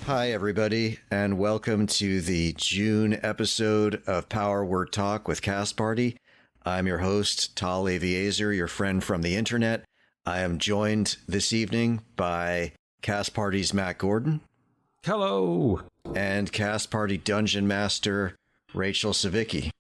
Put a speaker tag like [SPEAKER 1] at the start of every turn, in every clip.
[SPEAKER 1] Hi, everybody, and welcome to the June episode of Power Word Talk with Cast Party. I'm your host, Tal Aviezer, your friend from the internet. I am joined this evening by Cast Party's Matt Gordon.
[SPEAKER 2] Hello.
[SPEAKER 1] And Cast Party Dungeon Master, Rachel Savicki.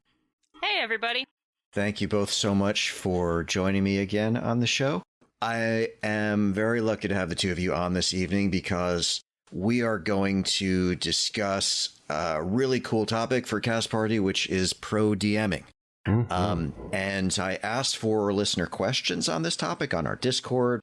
[SPEAKER 3] Hey, everybody.
[SPEAKER 1] Thank you both so much for joining me again on the show. I am very lucky to have the two of you on this evening because we are going to discuss a really cool topic for Cast Party, which is Pro DMing. And I asked for listener questions on this topic on our Discord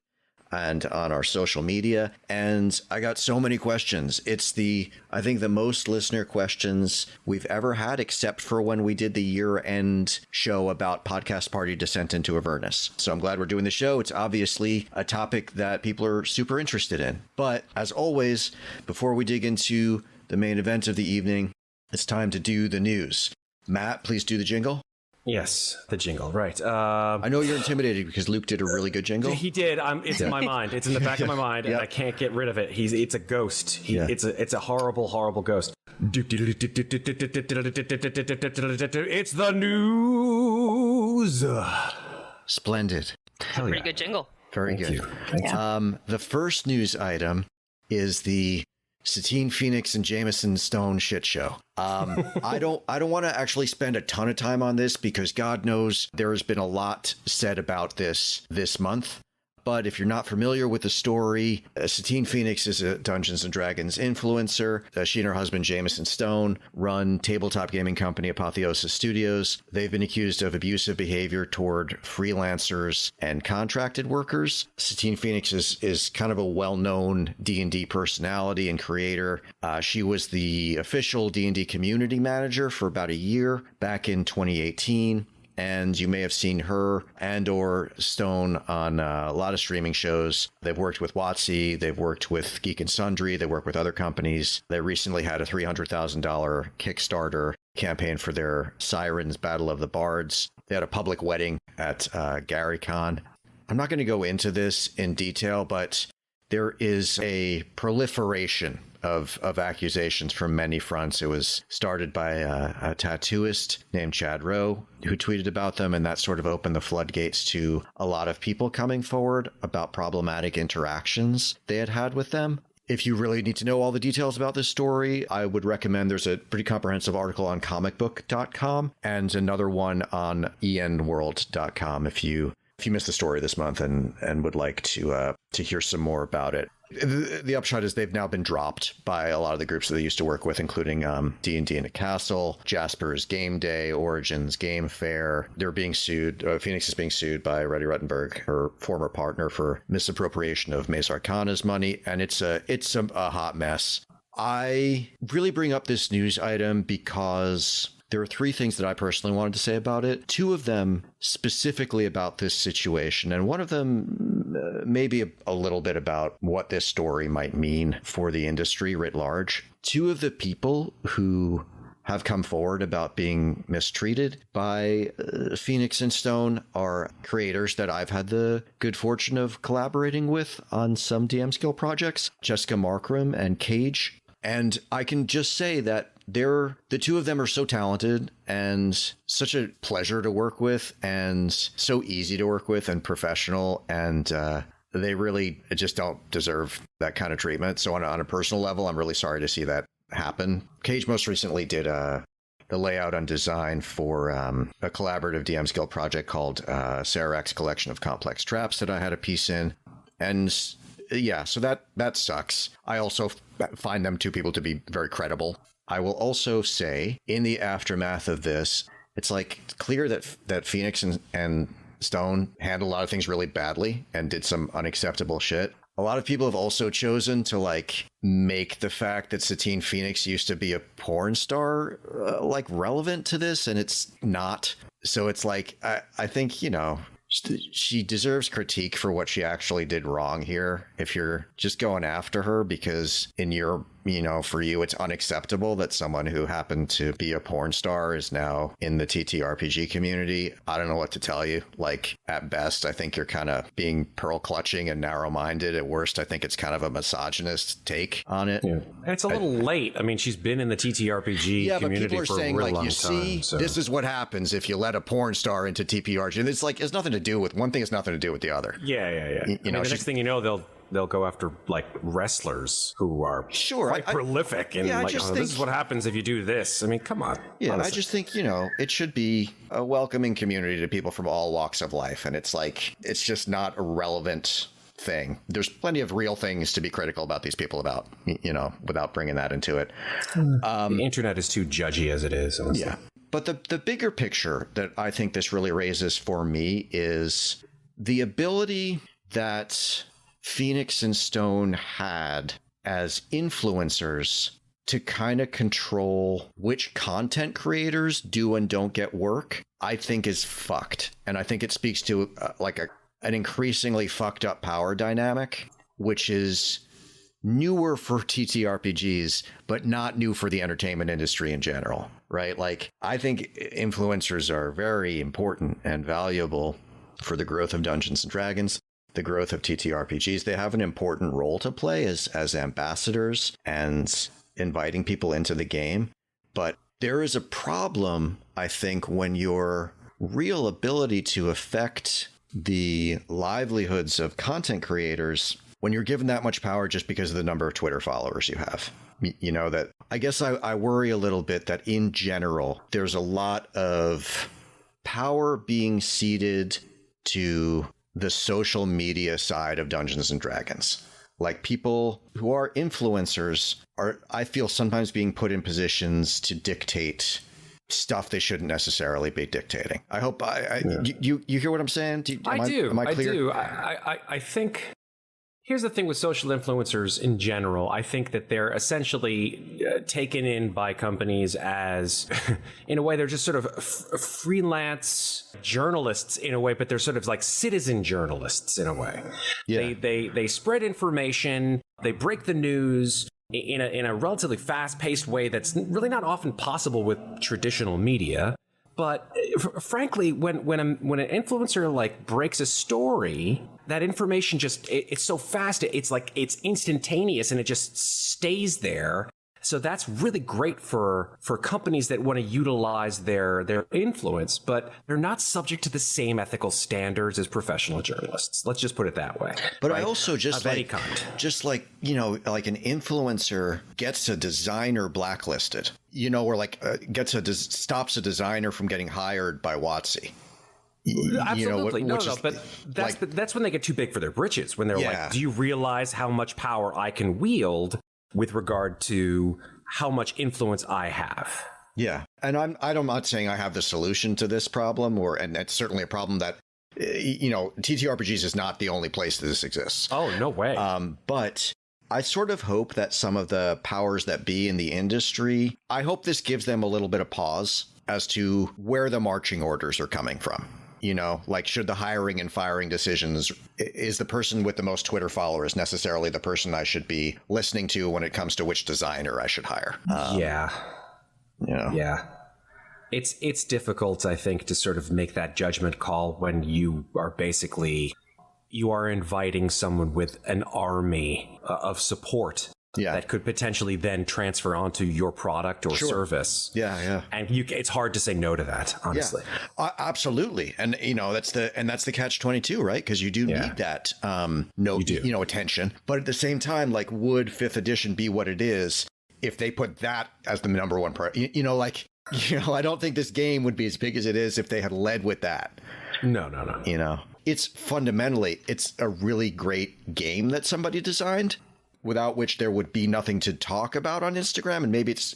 [SPEAKER 1] and on our social media, and I got so many questions. It's I think the most listener questions we've ever had, except for when we did the year-end show about Podcast Party Descent into Avernus. So I'm glad we're doing the show. It's obviously a topic that people are super interested in. But as always, before we dig into the main event of the evening, it's time to do the news. Matt, please do the jingle.
[SPEAKER 2] Yes, the jingle, right.
[SPEAKER 1] I know you're intimidated because Luke did a really good jingle.
[SPEAKER 2] He did. It's in my mind. It's in the back of my mind, and I can't get rid of it. It's a ghost. It's a horrible, horrible ghost. It's the news.
[SPEAKER 1] Splendid.
[SPEAKER 3] Pretty good jingle.
[SPEAKER 1] Very good. The first news item is the Satine Phoenix and Jameson Stone shit show. I don't want to actually spend a ton of time on this because God knows there has been a lot said about this month. But if you're not familiar with the story, Satine Phoenix is a Dungeons & Dragons influencer. She and her husband, Jameson Stone, run tabletop gaming company Apotheosis Studios. They've been accused of abusive behavior toward freelancers and contracted workers. Satine Phoenix is kind of a well-known D&D personality and creator. She was the official D&D community manager for about a year back in 2018. And you may have seen her and or Stone on a lot of streaming shows. They've worked with WotC, they've worked with Geek and Sundry, they work with other companies. They recently had a $300,000 Kickstarter campaign for their Sirens Battle of the Bards. They had a public wedding at GaryCon. I'm not going to go into this in detail, but there is a proliferation of accusations from many fronts. It was started by a tattooist named Chad Rowe who tweeted about them, and that sort of opened the floodgates to a lot of people coming forward about problematic interactions they had with them. If you really need to know all the details about this story, I would recommend there's a pretty comprehensive article on comicbook.com and another one on enworld.com if you missed the story this month and would like to hear some more about it. The upshot is they've now been dropped by a lot of the groups that they used to work with, including D&D in a Castle, Jasper's Game Day, Origins Game Fair. They're being sued. Phoenix is being sued by Reddy Ruttenberg, her former partner, for misappropriation of Mace Arcana's money, and it's a hot mess. I really bring up this news item because there are three things that I personally wanted to say about it. Two of them specifically about this situation, and one of them maybe a little bit about what this story might mean for the industry writ large. Two of the people who have come forward about being mistreated by Phoenix and Stone are creators that I've had the good fortune of collaborating with on some DM skill projects, Jessica Markram and Cage. And I can just say that the two of them are so talented and such a pleasure to work with and so easy to work with and professional, and they really just don't deserve that kind of treatment. So on a personal level, I'm really sorry to see that happen. Cage most recently did the layout and design for a collaborative DM skill project called Sarah X Collection of Complex Traps that I had a piece in. And yeah, so that sucks. I also find them two people to be very credible. I will also say, in the aftermath of this, it's like clear that Phoenix and Stone handled a lot of things really badly and did some unacceptable shit. A lot of people have also chosen to make the fact that Satine Phoenix used to be a porn star relevant to this, and it's not. So it's I think, she deserves critique for what she actually did wrong here if you're just going after her because in your for you, it's unacceptable that someone who happened to be a porn star is now in the TTRPG community. I don't know what to tell you. Like, at best, I think you're kind of being pearl clutching and narrow-minded. At worst, I think it's kind of a misogynist take on it.
[SPEAKER 2] Yeah. And it's a little late. I mean, she's been in the TTRPG community for a real long time.
[SPEAKER 1] So. This is what happens if you let a porn star into TPRG. And it's like, it's nothing to do with one thing, has nothing to do with the other.
[SPEAKER 2] Yeah. The next thing you know, they'll go after like wrestlers who are quite prolific and this is what happens if you do this. I mean, come on.
[SPEAKER 1] Yeah,
[SPEAKER 2] honestly.
[SPEAKER 1] I just think, it should be a welcoming community to people from all walks of life. And it's like, it's just not a relevant thing. There's plenty of real things to be critical about these people about, without bringing that into it.
[SPEAKER 2] The internet is too judgy as it is. Honestly.
[SPEAKER 1] Yeah. But the bigger picture that I think this really raises for me is the ability that Phoenix and Stone had as influencers to kind of control which content creators do and don't get work, I think is fucked. And I think it speaks to an increasingly fucked up power dynamic, which is newer for TTRPGs, but not new for the entertainment industry in general, right? Like, I think influencers are very important and valuable for the growth of Dungeons and Dragons, the growth of TTRPGs. They have an important role to play as ambassadors and inviting people into the game. But there is a problem, I think, when your real ability to affect the livelihoods of content creators, when you're given that much power just because of the number of Twitter followers you have. That I guess I worry a little bit that in general, there's a lot of power being ceded to the social media side of Dungeons and Dragons. Like, people who are influencers are, I feel, sometimes being put in positions to dictate stuff they shouldn't necessarily be dictating. I hope you hear what I'm saying?
[SPEAKER 2] I do.
[SPEAKER 1] Am I clear?
[SPEAKER 2] I do. I think here's the thing with social influencers in general. I think that they're essentially taken in by companies as, in a way, they're just sort of freelance journalists in a way, but they're sort of like citizen journalists in a way. Yeah. They spread information, they break the news in a relatively fast-paced way that's really not often possible with traditional media. But frankly, when an influencer like breaks a story, that information it's so fast, it's instantaneous and it just stays there. So that's really great for companies that want to utilize their influence, but they're not subject to the same ethical standards as professional journalists. Let's just put it that way.
[SPEAKER 1] But right? I also just
[SPEAKER 2] like
[SPEAKER 1] an influencer gets a designer blacklisted, or stops a designer from getting hired by WotC.
[SPEAKER 2] Absolutely. But that's when they get too big for their britches, when they're like, do you realize how much power I can wield with regard to how much influence I have?
[SPEAKER 1] Yeah. And I'm not saying I have the solution to this problem, and it's certainly a problem that, TTRPGs is not the only place that this exists.
[SPEAKER 2] Oh, no way.
[SPEAKER 1] But I sort of hope that some of the powers that be in the industry, I hope this gives them a little bit of pause as to where the marching orders are coming from. Should the hiring and firing decisions, is the person with the most Twitter followers necessarily the person I should be listening to when it comes to which designer I should hire?
[SPEAKER 2] Yeah. It's difficult, I think, to sort of make that judgment call when you are inviting someone with an army of support. Yeah. That could potentially then transfer onto your product or service.
[SPEAKER 1] Yeah.
[SPEAKER 2] And it's hard to say no to that, honestly.
[SPEAKER 1] Yeah, absolutely. And that's the catch-22, right? Because you do need that attention. But at the same time, would 5th edition be what it is if they put that as the number one priority? I don't think this game would be as big as it is if they had led with that.
[SPEAKER 2] No.
[SPEAKER 1] It's fundamentally, it's a really great game that somebody designed, without which there would be nothing to talk about on Instagram. And maybe it's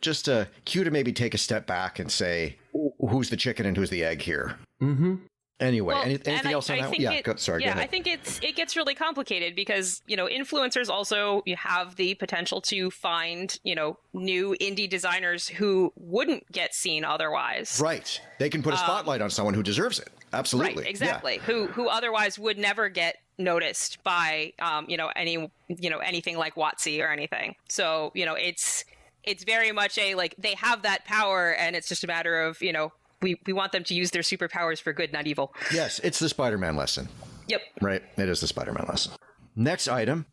[SPEAKER 1] just a cue to maybe take a step back and say, who's the chicken and who's the egg here? Mm-hmm. Anyway, anything else on that?
[SPEAKER 3] I think it gets really complicated because, influencers also have the potential to find, new indie designers who wouldn't get seen otherwise.
[SPEAKER 1] Right. They can put a spotlight on someone who deserves it. Absolutely.
[SPEAKER 3] Right, exactly. Yeah. Who otherwise would never get noticed by, anything like WotC or anything. So, it's very much they have that power, and it's just a matter of, we want them to use their superpowers for good, not evil.
[SPEAKER 1] Yes, it's the Spider-Man lesson.
[SPEAKER 3] Yep.
[SPEAKER 1] Right, it is the Spider-Man lesson. Next item,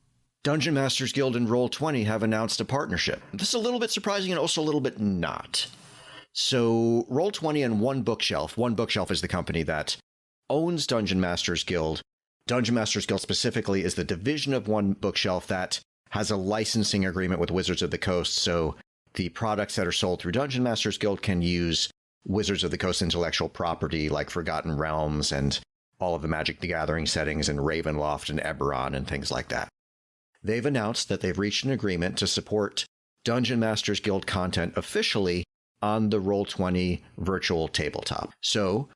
[SPEAKER 1] Dungeon Masters Guild and Roll20 have announced a partnership. This is a little bit surprising and also a little bit not. So Roll20 and One Bookshelf is the company that owns Dungeon Masters Guild. Dungeon Masters Guild specifically is the division of One Bookshelf that has a licensing agreement with Wizards of the Coast, so the products that are sold through Dungeon Masters Guild can use Wizards of the Coast intellectual property like Forgotten Realms and all of the Magic the Gathering settings and Ravenloft and Eberron and things like that. They've announced that they've reached an agreement to support Dungeon Masters Guild content officially on the Roll20 virtual tabletop. So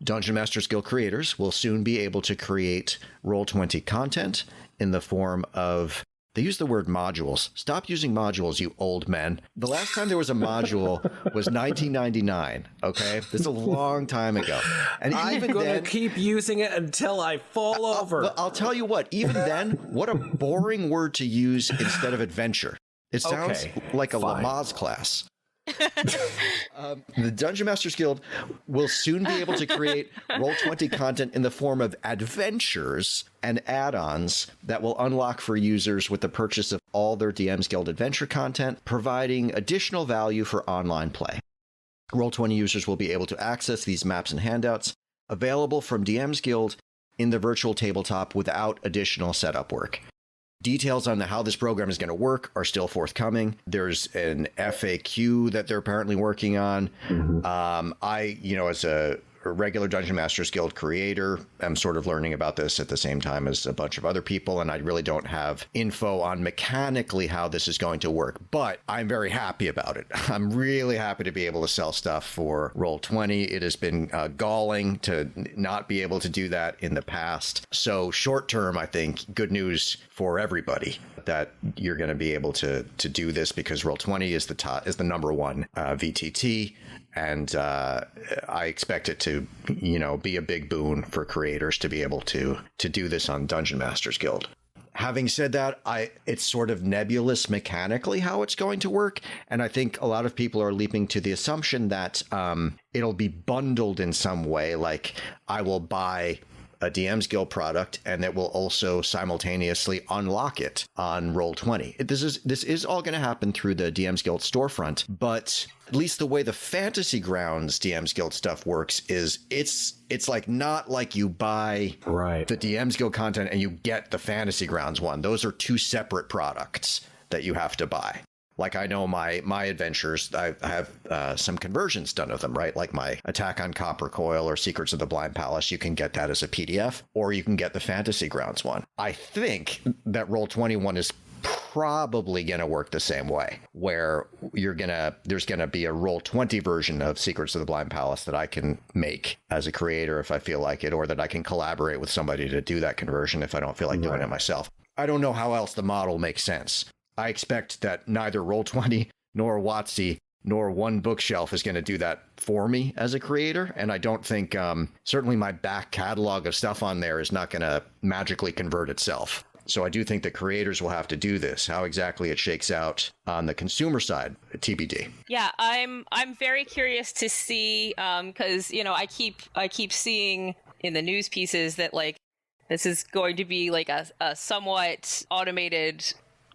[SPEAKER 1] Dungeon Masters Guild creators will soon be able to create Roll20 content in the form of, they use the word modules. Stop using modules, you old men. The last time there was a module was 1999, okay? This is a long time ago. And
[SPEAKER 2] I'm
[SPEAKER 1] even
[SPEAKER 2] going
[SPEAKER 1] then,
[SPEAKER 2] to keep using it until I fall over.
[SPEAKER 1] I'll tell you what, even then, what a boring word to use instead of adventure. It sounds like a Lamaze class. The Dungeon Masters Guild will soon be able to create Roll20 content in the form of adventures and add-ons that will unlock for users with the purchase of all their DM's Guild adventure content, providing additional value for online play. Roll20 users will be able to access these maps and handouts available from DM's Guild in the virtual tabletop without additional setup work. Details on how this program is going to work are still forthcoming. There's an FAQ that they're apparently working on. As a regular Dungeon Masters Guild creator, I'm sort of learning about this at the same time as a bunch of other people, and I really don't have info on mechanically how this is going to work, but I'm very happy about it. I'm really happy to be able to sell stuff for Roll20. It has been galling to not be able to do that in the past. So short term, I think good news for everybody that you're going to be able to do this, because Roll20 is the number one VTT. And I expect it to, be a big boon for creators to be able to do this on Dungeon Masters Guild. Having said that, it's sort of nebulous mechanically how it's going to work. And I think a lot of people are leaping to the assumption that it'll be bundled in some way. Like I will buy a DM's Guild product, and it will also simultaneously unlock it on Roll20. This is all going to happen through the DM's Guild storefront, but at least the way the Fantasy Grounds DM's Guild stuff works is it's like not like you buy the DM's Guild content and you get the Fantasy Grounds one. Those are two separate products that you have to buy. Like I know my adventures, I have some conversions done of them, right? Like my Attack on Copper Coil or Secrets of the Blind Palace, you can get that as a PDF, or you can get the Fantasy Grounds one. I think that Roll21 is probably going to work the same way, where there's going to be a Roll20 version of Secrets of the Blind Palace that I can make as a creator if I feel like it, or that I can collaborate with somebody to do that conversion if I don't feel like doing it myself. I don't know how else the model makes sense. I expect that neither Roll20 nor WotC nor One Bookshelf is going to do that for me as a creator. And I don't think, certainly my back catalog of stuff on there is not going to magically convert itself. So I do think that creators will have to do this. How exactly it shakes out on the consumer side, TBD. Yeah,
[SPEAKER 3] I'm very curious to see, because, I keep seeing in the news pieces that, like, this is going to be like a somewhat automated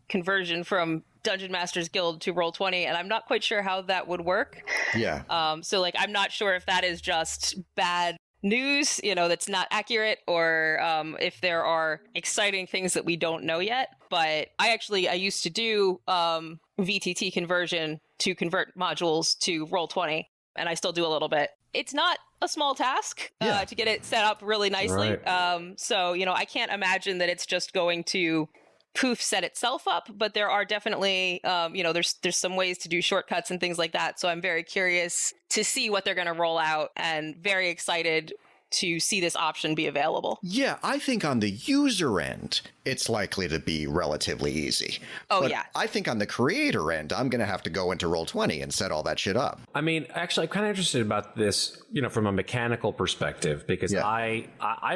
[SPEAKER 3] conversion from Dungeon Masters Guild to Roll20, and I'm not quite sure how that would work.
[SPEAKER 1] Yeah.
[SPEAKER 3] So like I'm not sure if that is just bad news, that's not accurate, or if there are exciting things that we don't know yet. But I used to do VTT conversion to convert modules to Roll20, and I still do a little bit. It's not a small task to get it set up really nicely. Right. So, I can't imagine that it's just going to poof set itself up, but there are definitely there's some ways to do shortcuts and things like that. So I'm very curious to see what they're going to roll out, and very excited to see this option be available.
[SPEAKER 1] Yeah, I think on the user end, it's likely to be relatively easy.
[SPEAKER 3] Oh,
[SPEAKER 1] but
[SPEAKER 3] yeah.
[SPEAKER 1] I think on the creator end, I'm going to have to go into Roll20 and set all that shit up.
[SPEAKER 2] I mean, actually, I'm kind of interested about this, from a mechanical perspective, because I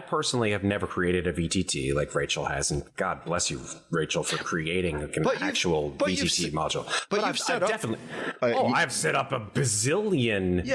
[SPEAKER 2] personally have never created a VTT like Rachel has, and God bless you, Rachel, for creating an actual VTT module.
[SPEAKER 1] But I've set up...
[SPEAKER 2] Definitely... I've set up a bazillion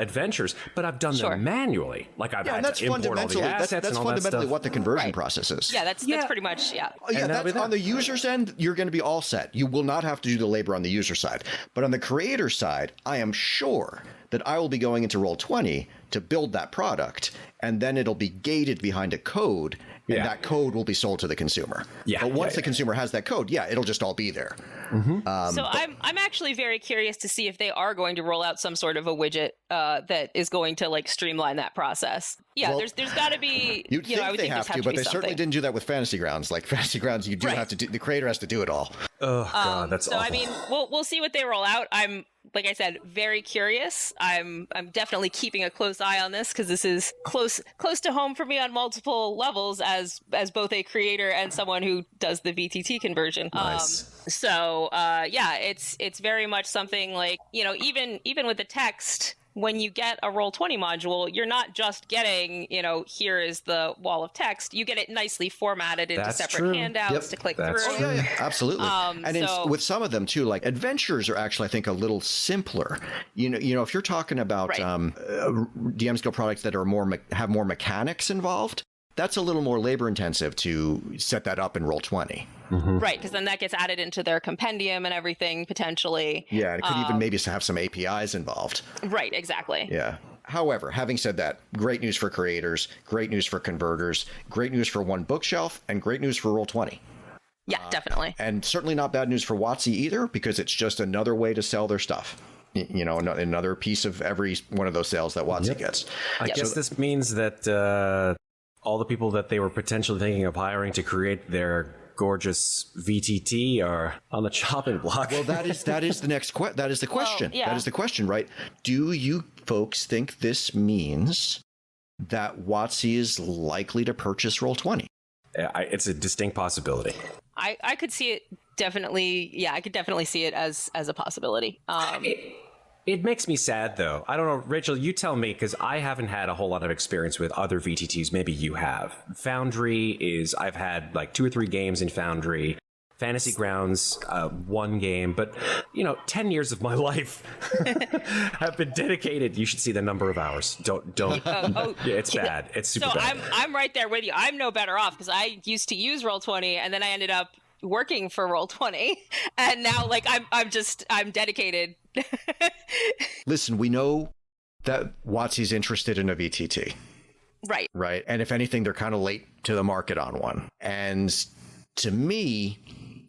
[SPEAKER 2] adventures, but I've done them manually. Like I've had to import all the assets
[SPEAKER 1] that's
[SPEAKER 2] and all
[SPEAKER 1] fundamentally
[SPEAKER 2] that stuff.
[SPEAKER 1] what the conversion process is.
[SPEAKER 3] Yeah, that's pretty much,
[SPEAKER 1] That's on the user's end, you're going to be all set. You will not have to do the labor on the user side. But on the creator side, I am sure that I will be going into Roll20 to build that product, and then it'll be gated behind a code, and that code will be sold to the consumer. But once the consumer has that code, it'll just all be there.
[SPEAKER 3] So I'm actually very curious to see if they are going to roll out some sort of a widget that is going to like streamline that process. Yeah, well, there's got to be.
[SPEAKER 1] You'd think
[SPEAKER 3] I would
[SPEAKER 1] they
[SPEAKER 3] think
[SPEAKER 1] have to, but they certainly didn't do that with Fantasy Grounds. Like Fantasy Grounds, you do have to do. The creator has to do it all.
[SPEAKER 2] Oh God, that's awful.
[SPEAKER 3] I mean, we'll see what they roll out. I'm, like I said, very curious. I'm definitely keeping a close eye on this because this is close to home for me on multiple levels as both a creator and someone who does the VTT conversion.
[SPEAKER 2] Nice.
[SPEAKER 3] It's very much something like, even with the text, when you get a Roll20 module, you're not just getting, here is the wall of text. You get it nicely formatted into separate handouts to click through.
[SPEAKER 1] Oh, yeah, absolutely. With some of them, too, like adventures are actually, I think, a little simpler. If you're talking about DM skill products that are have more mechanics involved, that's a little more labor intensive to set that up in Roll20.
[SPEAKER 3] Mm-hmm. Right, because then that gets added into their compendium and everything, potentially.
[SPEAKER 1] Yeah, it could even maybe have some APIs involved.
[SPEAKER 3] Right, exactly.
[SPEAKER 1] Yeah. However, having said that, great news for creators, great news for converters, great news for One Bookshelf, and great news for Roll20.
[SPEAKER 3] Yeah, definitely.
[SPEAKER 1] And certainly not bad news for WotC either, because it's just another way to sell their stuff. Another piece of every one of those sales that WotC gets.
[SPEAKER 2] I guess this means that all the people that they were potentially thinking of hiring to create their gorgeous VTT are on the chopping block.
[SPEAKER 1] Well, that is the next that is the question. That is the question, right? Do you folks think this means that WotC is likely to purchase Roll20?
[SPEAKER 2] It's a distinct possibility.
[SPEAKER 3] I could see it definitely. Yeah, I could definitely see it as a possibility.
[SPEAKER 2] It makes me sad, though. I don't know, Rachel, you tell me, because I haven't had a whole lot of experience with other VTTs. Maybe you have. Foundry I've had like 2 or 3 games in Foundry. Fantasy Grounds, 1 game. But, 10 years of my life have been dedicated. You should see the number of hours. Don't. It's bad. It's super bad.
[SPEAKER 3] So I'm right there with you. I'm no better off because I used to use Roll20 and then I ended up working for Roll20, and now I'm dedicated.
[SPEAKER 1] Listen, we know that WotC's interested in a VTT. Right. And if anything, they're kind of late to the market on one. And to me,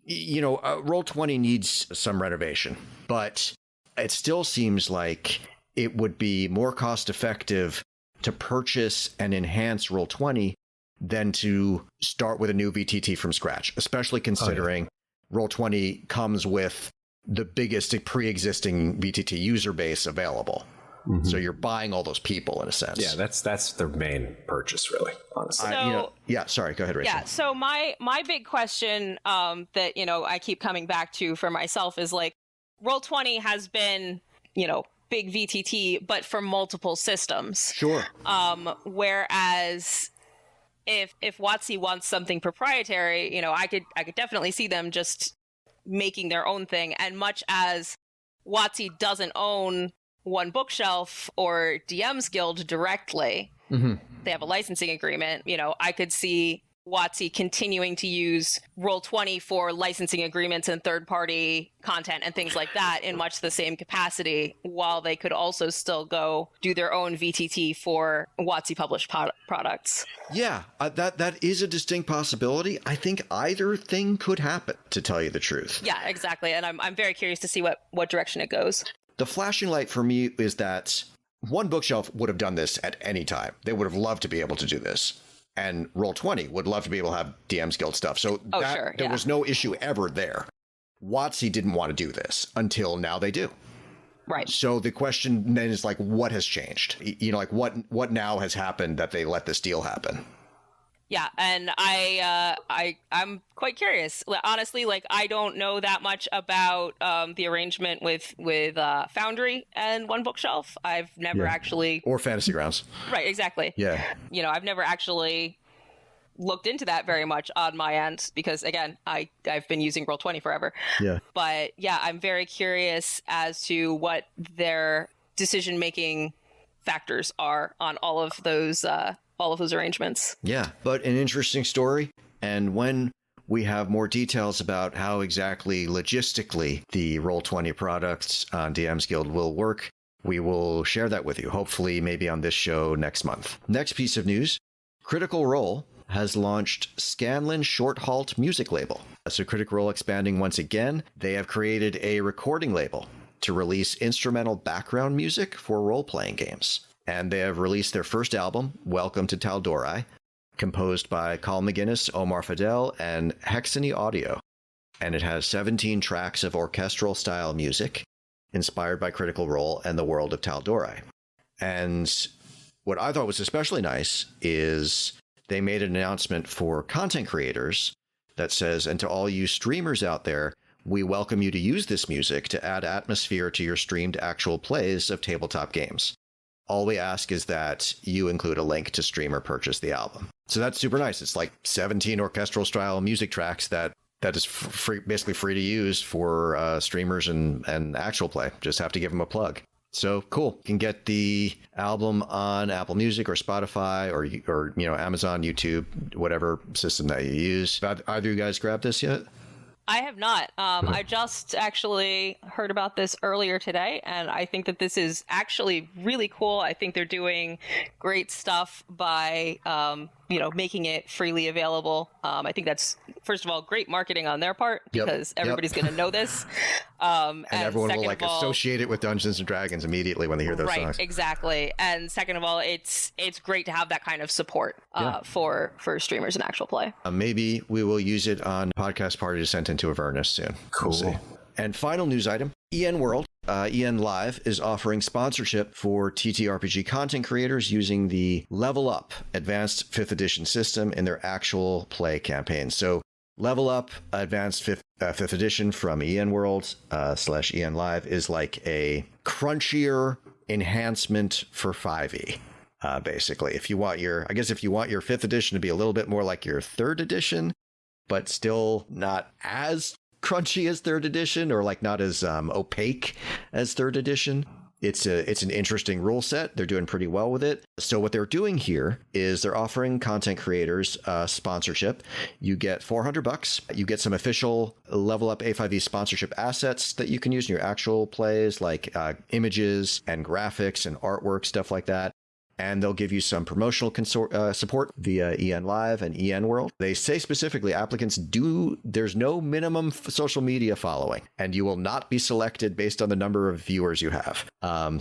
[SPEAKER 1] Roll20 needs some renovation, but it still seems like it would be more cost effective to purchase and enhance Roll20 than to start with a new VTT from scratch, especially considering Roll20 comes with the biggest pre-existing VTT user base available. Mm-hmm. So you're buying all those people in a sense.
[SPEAKER 2] Yeah, that's their main purchase, really, honestly.
[SPEAKER 1] Sorry, go ahead, Rachel.
[SPEAKER 3] Yeah, so my big question that, I keep coming back to for myself is like, Roll20 has been, big VTT, but for multiple systems.
[SPEAKER 1] Sure.
[SPEAKER 3] Whereas if WotC wants something proprietary, I could definitely see them just making their own thing. And much as WotC doesn't own One Bookshelf or DM's Guild directly, they have a licensing agreement. I could see WotC continuing to use Roll20 for licensing agreements and third-party content and things like that in much the same capacity, while they could also still go do their own VTT for WotC published products.
[SPEAKER 1] Yeah, that is a distinct possibility. I think either thing could happen, to tell you the truth.
[SPEAKER 3] Yeah, exactly. And I'm very curious to see what direction it goes.
[SPEAKER 1] The flashing light for me is that One Bookshelf would have done this at any time. They would have loved to be able to do this. And Roll20 would love to be able to have DM's Guild stuff. So there was no issue ever there. WotC didn't want to do this until now they do.
[SPEAKER 3] Right.
[SPEAKER 1] So the question then is like, what has changed? You know, like what now has happened that they let this deal happen?
[SPEAKER 3] Yeah, and I'm quite curious. Honestly, like I don't know that much about the arrangement with Foundry and One Bookshelf. I've never actually
[SPEAKER 1] or Fantasy Grounds.
[SPEAKER 3] Right, exactly.
[SPEAKER 1] Yeah.
[SPEAKER 3] You know, I've never actually looked into that very much on my end because again, I've been using Roll20 forever.
[SPEAKER 1] Yeah.
[SPEAKER 3] But yeah, I'm very curious as to what their decision-making factors are on all of those arrangements.
[SPEAKER 1] Yeah, but an interesting story. And when we have more details about how exactly logistically the Roll20 products on DM's Guild will work, we will share that with you, hopefully maybe on this show next month. Next piece of news, Critical Role has launched Scanlan Short Halt music label. So Critical Role expanding once again, they have created a recording label to release instrumental background music for role-playing games. And they have released their first album, Welcome to Tal'Dorei, composed by Carl McGinnis, Omar Fidel, and Hexany Audio. And it has 17 tracks of orchestral-style music inspired by Critical Role and the world of Tal'Dorei. And what I thought was especially nice is they made an announcement for content creators that says, and to all you streamers out there, we welcome you to use this music to add atmosphere to your streamed actual plays of tabletop games. All we ask is that you include a link to stream or purchase the album. So that's super nice. It's like 17 orchestral style music tracks that is basically free to use for streamers and actual play. Just have to give them a plug. So cool. You can get the album on Apple Music or Spotify or you know, Amazon, YouTube, whatever system that you use. Have either of you guys grabbed this yet?
[SPEAKER 3] I have not. I just actually heard about this earlier today, and I think that this is actually really cool. I think they're doing great stuff by, making it freely available. I think that's, first of all, great marketing on their part because everybody's going to know this. And
[SPEAKER 1] everyone will associate it with Dungeons and Dragons immediately when they hear those songs.
[SPEAKER 3] Right, exactly. And second of all, it's great to have that kind of support for streamers and actual play.
[SPEAKER 1] Maybe we will use it on Podcast Party Descent into Avernus soon.
[SPEAKER 2] Cool.
[SPEAKER 1] We'll see. And final news item, EN World. EN Live is offering sponsorship for TTRPG content creators using the Level Up Advanced 5th Edition system in their actual play campaign. So Level Up Advanced 5th Edition from EN World / EN Live is like a crunchier enhancement for 5e. Basically, if you want your 5th edition to be a little bit more like your 3rd edition, but still not as crunchy as 3rd edition, or like not as opaque as 3rd edition. It's an interesting rule set. They're doing pretty well with it. So what they're doing here is they're offering content creators sponsorship. You get $400. You get some official Level Up A5e sponsorship assets that you can use in your actual plays, like images and graphics and artwork, stuff like that. And they'll give you some promotional support via EN Live and EN World. They say specifically, there's no minimum social media following, and you will not be selected based on the number of viewers you have.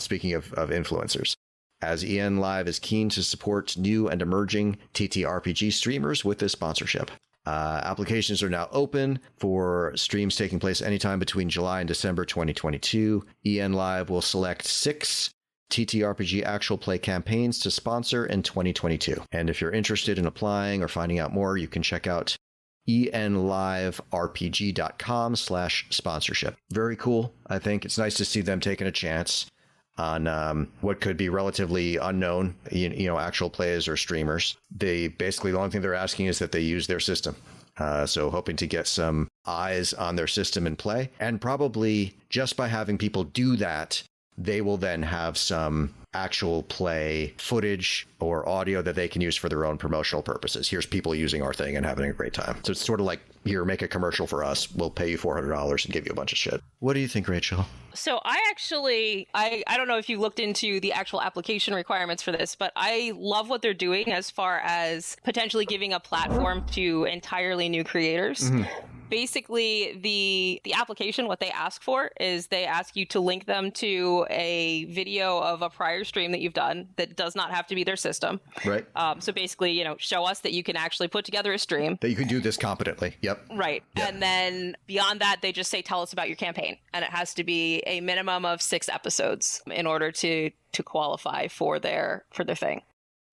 [SPEAKER 1] Speaking of influencers, as EN Live is keen to support new and emerging TTRPG streamers with this sponsorship. Applications are now open for streams taking place anytime between July and December 2022. EN Live will select 6 TTRPG actual play campaigns to sponsor in 2022. And if you're interested in applying or finding out more, you can check out enliverpg.com/sponsorship. Very cool. I think it's nice to see them taking a chance on what could be relatively unknown, actual players or streamers. The only thing they're asking is that they use their system. So hoping to get some eyes on their system in play. And probably just by having people do that, they will then have some actual play footage or audio that they can use for their own promotional purposes. Here's people using our thing and having a great time. So it's sort of like, here, make a commercial for us. We'll pay you $400 and give you a bunch of shit. What do you think, Rachel?
[SPEAKER 3] So I don't know if you looked into the actual application requirements for this, but I love what they're doing as far as potentially giving a platform to entirely new creators. Mm-hmm. Basically, the application, what they ask for is they ask you to link them to a video of a prior stream that you've done that does not have to be their system.
[SPEAKER 1] Right.
[SPEAKER 3] So basically, show us that you can actually put together a stream.
[SPEAKER 1] That you can do this competently. Yep.
[SPEAKER 3] Right.
[SPEAKER 1] Yep.
[SPEAKER 3] And then beyond that, they just say, tell us about your campaign. And it has to be a minimum of 6 episodes in order to qualify for their thing.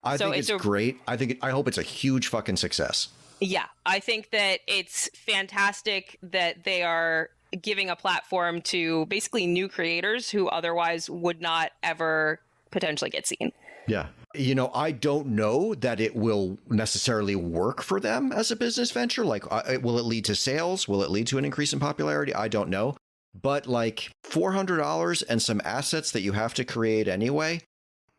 [SPEAKER 1] I think it's great. I hope it's a huge fucking success.
[SPEAKER 3] Yeah, I think that it's fantastic that they are giving a platform to basically new creators who otherwise would not ever potentially get seen.
[SPEAKER 1] Yeah. I don't know that it will necessarily work for them as a business venture. Like, will it lead to sales? Will it lead to an increase in popularity? I don't know. But like $400 and some assets that you have to create anyway,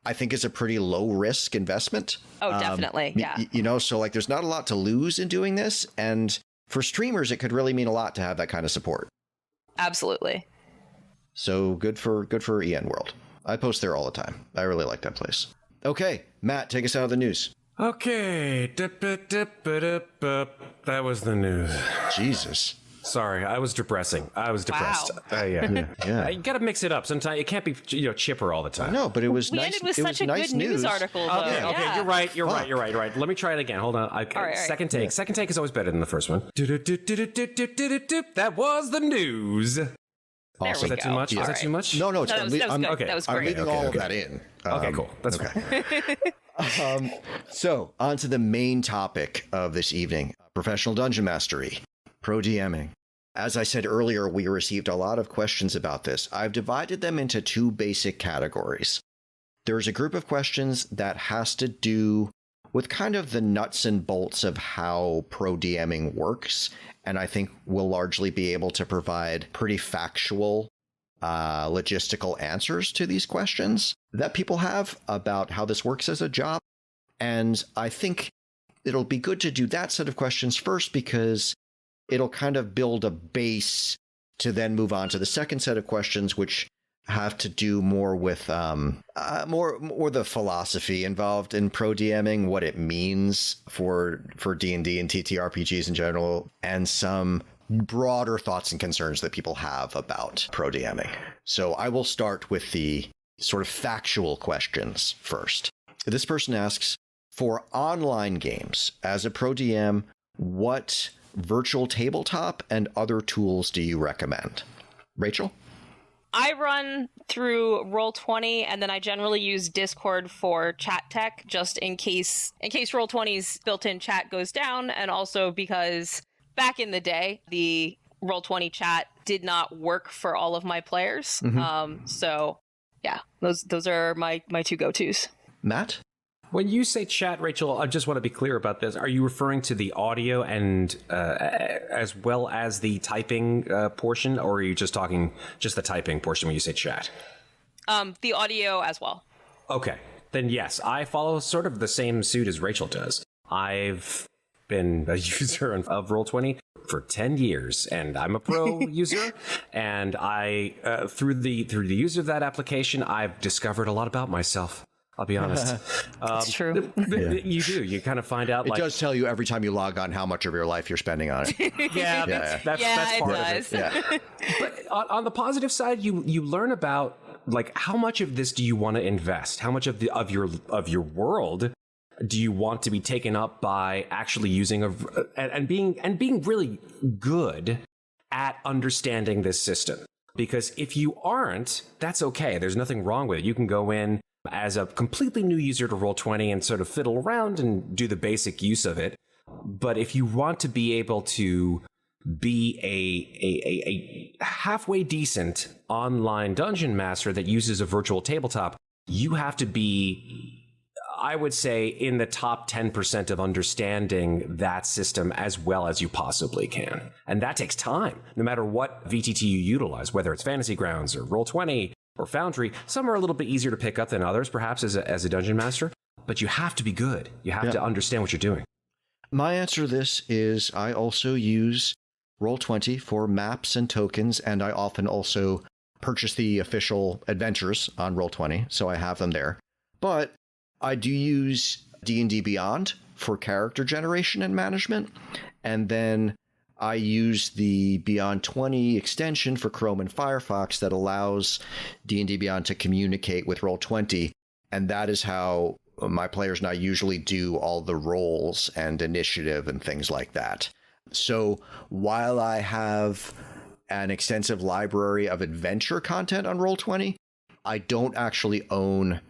[SPEAKER 1] I think is a pretty low risk investment.
[SPEAKER 3] Oh, definitely. Yeah.
[SPEAKER 1] So like there's not a lot to lose in doing this. And for streamers, it could really mean a lot to have that kind of support.
[SPEAKER 3] Absolutely.
[SPEAKER 1] So good for EN World. I post there all the time. I really like that place. Okay, Matt, take us out of the news.
[SPEAKER 2] Okay. That was the news.
[SPEAKER 1] Jesus.
[SPEAKER 2] Sorry, I was depressing. Depressed.
[SPEAKER 3] Wow.
[SPEAKER 2] Yeah. You got to mix it up. Sometimes it can't be chipper all the time.
[SPEAKER 1] No, but it was
[SPEAKER 3] we
[SPEAKER 1] nice.
[SPEAKER 3] ended with
[SPEAKER 1] it
[SPEAKER 3] such
[SPEAKER 1] was
[SPEAKER 3] a
[SPEAKER 1] nice
[SPEAKER 3] good news article. Though.
[SPEAKER 2] Okay,
[SPEAKER 3] Yeah.
[SPEAKER 2] You're right. Let me try it again. Hold on.
[SPEAKER 3] All right.
[SPEAKER 2] Second take. Second take is always better than the first one. That was the news.
[SPEAKER 1] Awesome.
[SPEAKER 2] Was that too much?
[SPEAKER 1] Yeah.
[SPEAKER 2] Was that too much?
[SPEAKER 1] No, it's
[SPEAKER 3] that was good.
[SPEAKER 2] okay.
[SPEAKER 3] That was
[SPEAKER 1] I'm
[SPEAKER 3] great.
[SPEAKER 1] leaving all of that in.
[SPEAKER 2] Okay, cool. That's
[SPEAKER 1] fine. So, on to the main topic of this evening, professional dungeon mastery, pro DMing. As I said earlier, we received a lot of questions about this. I've divided them into 2 basic categories. There's a group of questions that has to do with kind of the nuts and bolts of how pro DMing works, and I think we'll largely be able to provide pretty factual, logistical answers to these questions that people have about how this works as a job. And I think it'll be good to do that set of questions first because it'll kind of build a base to then move on to the second set of questions, which have to do more with more the philosophy involved in pro DMing, what it means for D&D and TTRPGs in general, and some broader thoughts and concerns that people have about pro DMing. So I will start with the sort of factual questions first. This person asks, for online games, as a pro DM, what virtual tabletop and other tools do you recommend? Rachel?
[SPEAKER 3] I run through Roll20, and then I generally use Discord for chat tech, just in case Roll20's built-in chat goes down, and also because back in the day, the Roll20 chat did not work for all of my players.
[SPEAKER 1] Mm-hmm.
[SPEAKER 3] So yeah, those are my 2 go-tos.
[SPEAKER 1] Matt?
[SPEAKER 2] When you say chat, Rachel, I just want to be clear about this. Are you referring to the audio and as well as the typing portion, or are you just talking just the typing portion when you say chat?
[SPEAKER 3] The audio as well.
[SPEAKER 2] Okay, then yes, I follow sort of the same suit as Rachel does. I've been a user of Roll20 for 10 years, and I'm a pro user. And I through the use of that application, I've discovered a lot about myself. I'll be honest.
[SPEAKER 3] That's true.
[SPEAKER 2] You do. You kind of find out.
[SPEAKER 1] It does tell you every time you log on how much of your life you're spending on it.
[SPEAKER 2] That's part of it.
[SPEAKER 1] Yeah.
[SPEAKER 2] But on the positive side, you learn about like how much of this do you want to invest? How much of your world do you want to be taken up by actually using and being really good at understanding this system? Because if you aren't, that's okay. There's nothing wrong with it. You can go in as a completely new user to Roll20 and sort of fiddle around and do the basic use of it. But if you want to be able to be a halfway decent online dungeon master that uses a virtual tabletop, you have to be, I would say, in the top 10% of understanding that system as well as you possibly can. And that takes time, no matter what VTT you utilize, whether it's Fantasy Grounds or Roll20 or Foundry. Some are a little bit easier to pick up than others, perhaps as a dungeon master, but you have to be good. You have to understand what you're doing.
[SPEAKER 1] My answer to this is I also use Roll20 for maps and tokens, and I often also purchase the official adventures on Roll20, so I have them there. But I do use D&D Beyond for character generation and management, and then I use the Beyond 20 extension for Chrome and Firefox that allows D&D Beyond to communicate with Roll20, and that is how my players and I usually do all the rolls and initiative and things like that. So while I have an extensive library of adventure content on Roll20, I don't actually own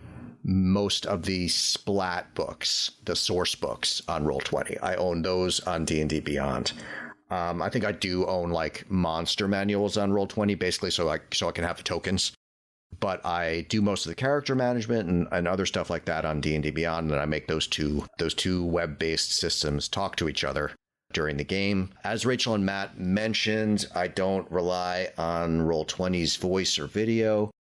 [SPEAKER 1] most of the splat books, the source books on Roll20. I own those on D&D Beyond. I think I do own like monster manuals on Roll20, basically so I can have the tokens. But I do most of the character management and other stuff like that on D&D Beyond, and I make those two web-based systems talk to each other during the game. As Rachel and Matt mentioned, I don't rely on Roll20's voice or video.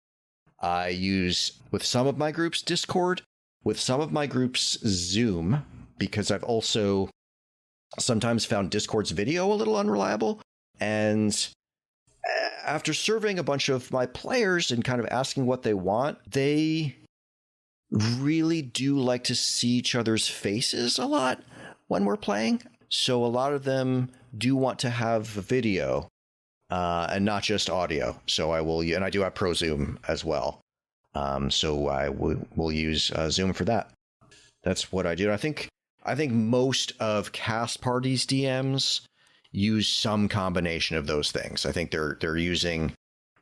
[SPEAKER 1] I use, with some of my groups, Discord, with some of my groups, Zoom, because I've also sometimes found Discord's video a little unreliable. And after surveying a bunch of my players and kind of asking what they want, they really do like to see each other's faces a lot when we're playing. So a lot of them do want to have video and not just audio. So I will, and I do have Pro Zoom as well. So I will use Zoom for that. That's what I do. I think most of Cast Party's DMs use some combination of those things. I think they're using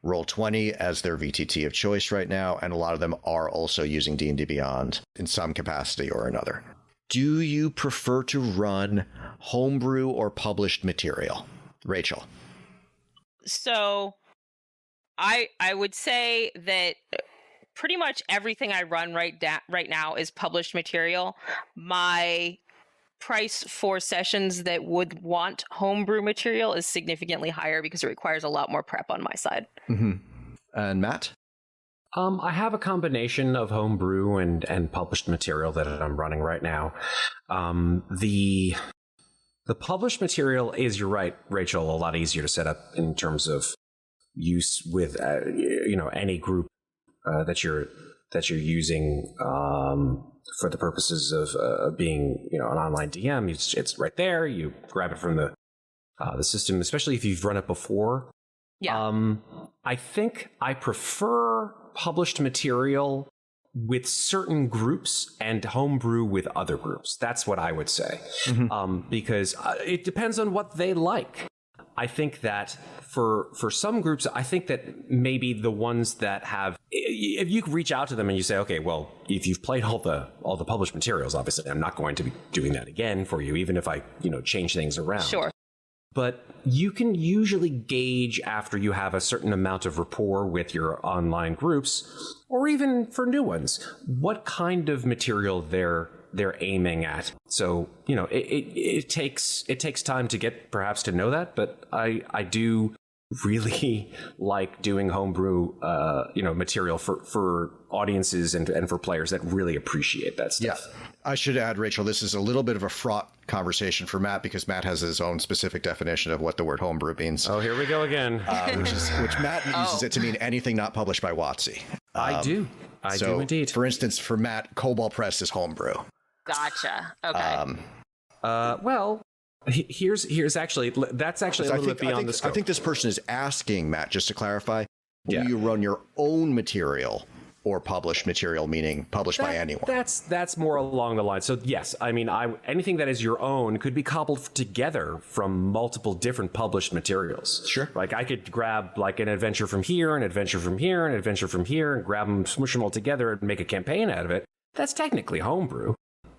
[SPEAKER 1] Roll20 as their VTT of choice right now, and a lot of them are also using D&D Beyond in some capacity or another. Do you prefer to run homebrew or published material? Rachel.
[SPEAKER 3] So I would say that pretty much everything I run right now is published material. My price for sessions that would want homebrew material is significantly higher because it requires a lot more prep on my side.
[SPEAKER 1] Mm-hmm. And Matt?
[SPEAKER 2] I have a combination of homebrew and published material that I'm running right now. The published material is, you're right, Rachel, a lot easier to set up in terms of use with any group that you're using for the purposes of being an online DM. It's right there. You grab it from the system, especially if you've run it before.
[SPEAKER 3] Yeah.
[SPEAKER 2] I think I prefer published material with certain groups and homebrew with other groups. That's what I would say. Mm-hmm. Because it depends on what they like. I think that for some groups, I think that maybe the ones that have, if you reach out to them and you say, okay, well, if you've played all the published materials, obviously I'm not going to be doing that again for you, even if I, change things around.
[SPEAKER 3] Sure.
[SPEAKER 2] But you can usually gauge after you have a certain amount of rapport with your online groups, or even for new ones, what kind of material they're aiming at. So, it takes time to get perhaps to know that, but I do really like doing homebrew, material for audiences and for players that really appreciate that stuff.
[SPEAKER 1] Yeah. I should add, Rachel, this is a little bit of a fraught conversation for Matt because Matt has his own specific definition of what the word homebrew means.
[SPEAKER 2] Oh, here we go again.
[SPEAKER 1] Which Matt uses it to mean anything not published by WotC.
[SPEAKER 2] I do indeed.
[SPEAKER 1] For instance, for Matt, Cobalt Press is homebrew.
[SPEAKER 3] Gotcha. Okay.
[SPEAKER 2] Well, here's actually, that's actually a little bit beyond the scope.
[SPEAKER 1] I think this person is asking, Matt, just to clarify, do
[SPEAKER 2] Yeah.
[SPEAKER 1] you run your own material or published material, meaning published by anyone?
[SPEAKER 2] That's more along the line. So yes, I mean, anything that is your own could be cobbled together from multiple different published materials.
[SPEAKER 1] Sure.
[SPEAKER 2] Like I could grab like an adventure from here, an adventure from here, an adventure from here, and grab them, smush them all together, and make a campaign out of it. That's technically homebrew,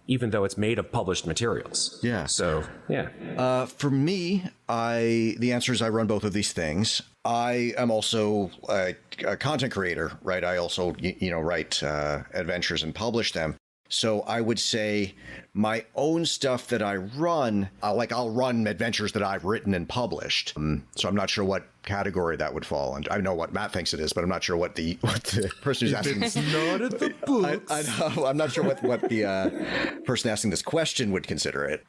[SPEAKER 2] even though it's made of published materials.
[SPEAKER 1] Yeah.
[SPEAKER 2] So yeah.
[SPEAKER 1] For me, the answer is I run both of these things. I am also a content creator, right? I also, write adventures and publish them. So I would say my own stuff that I run, I'll run adventures that I've written and published. So I'm not sure what category that would fall under. I know what Matt thinks it is, but I'm not sure what the person who's asking.
[SPEAKER 2] It's not at the books.
[SPEAKER 1] I know. I'm not sure what the person asking this question would consider it.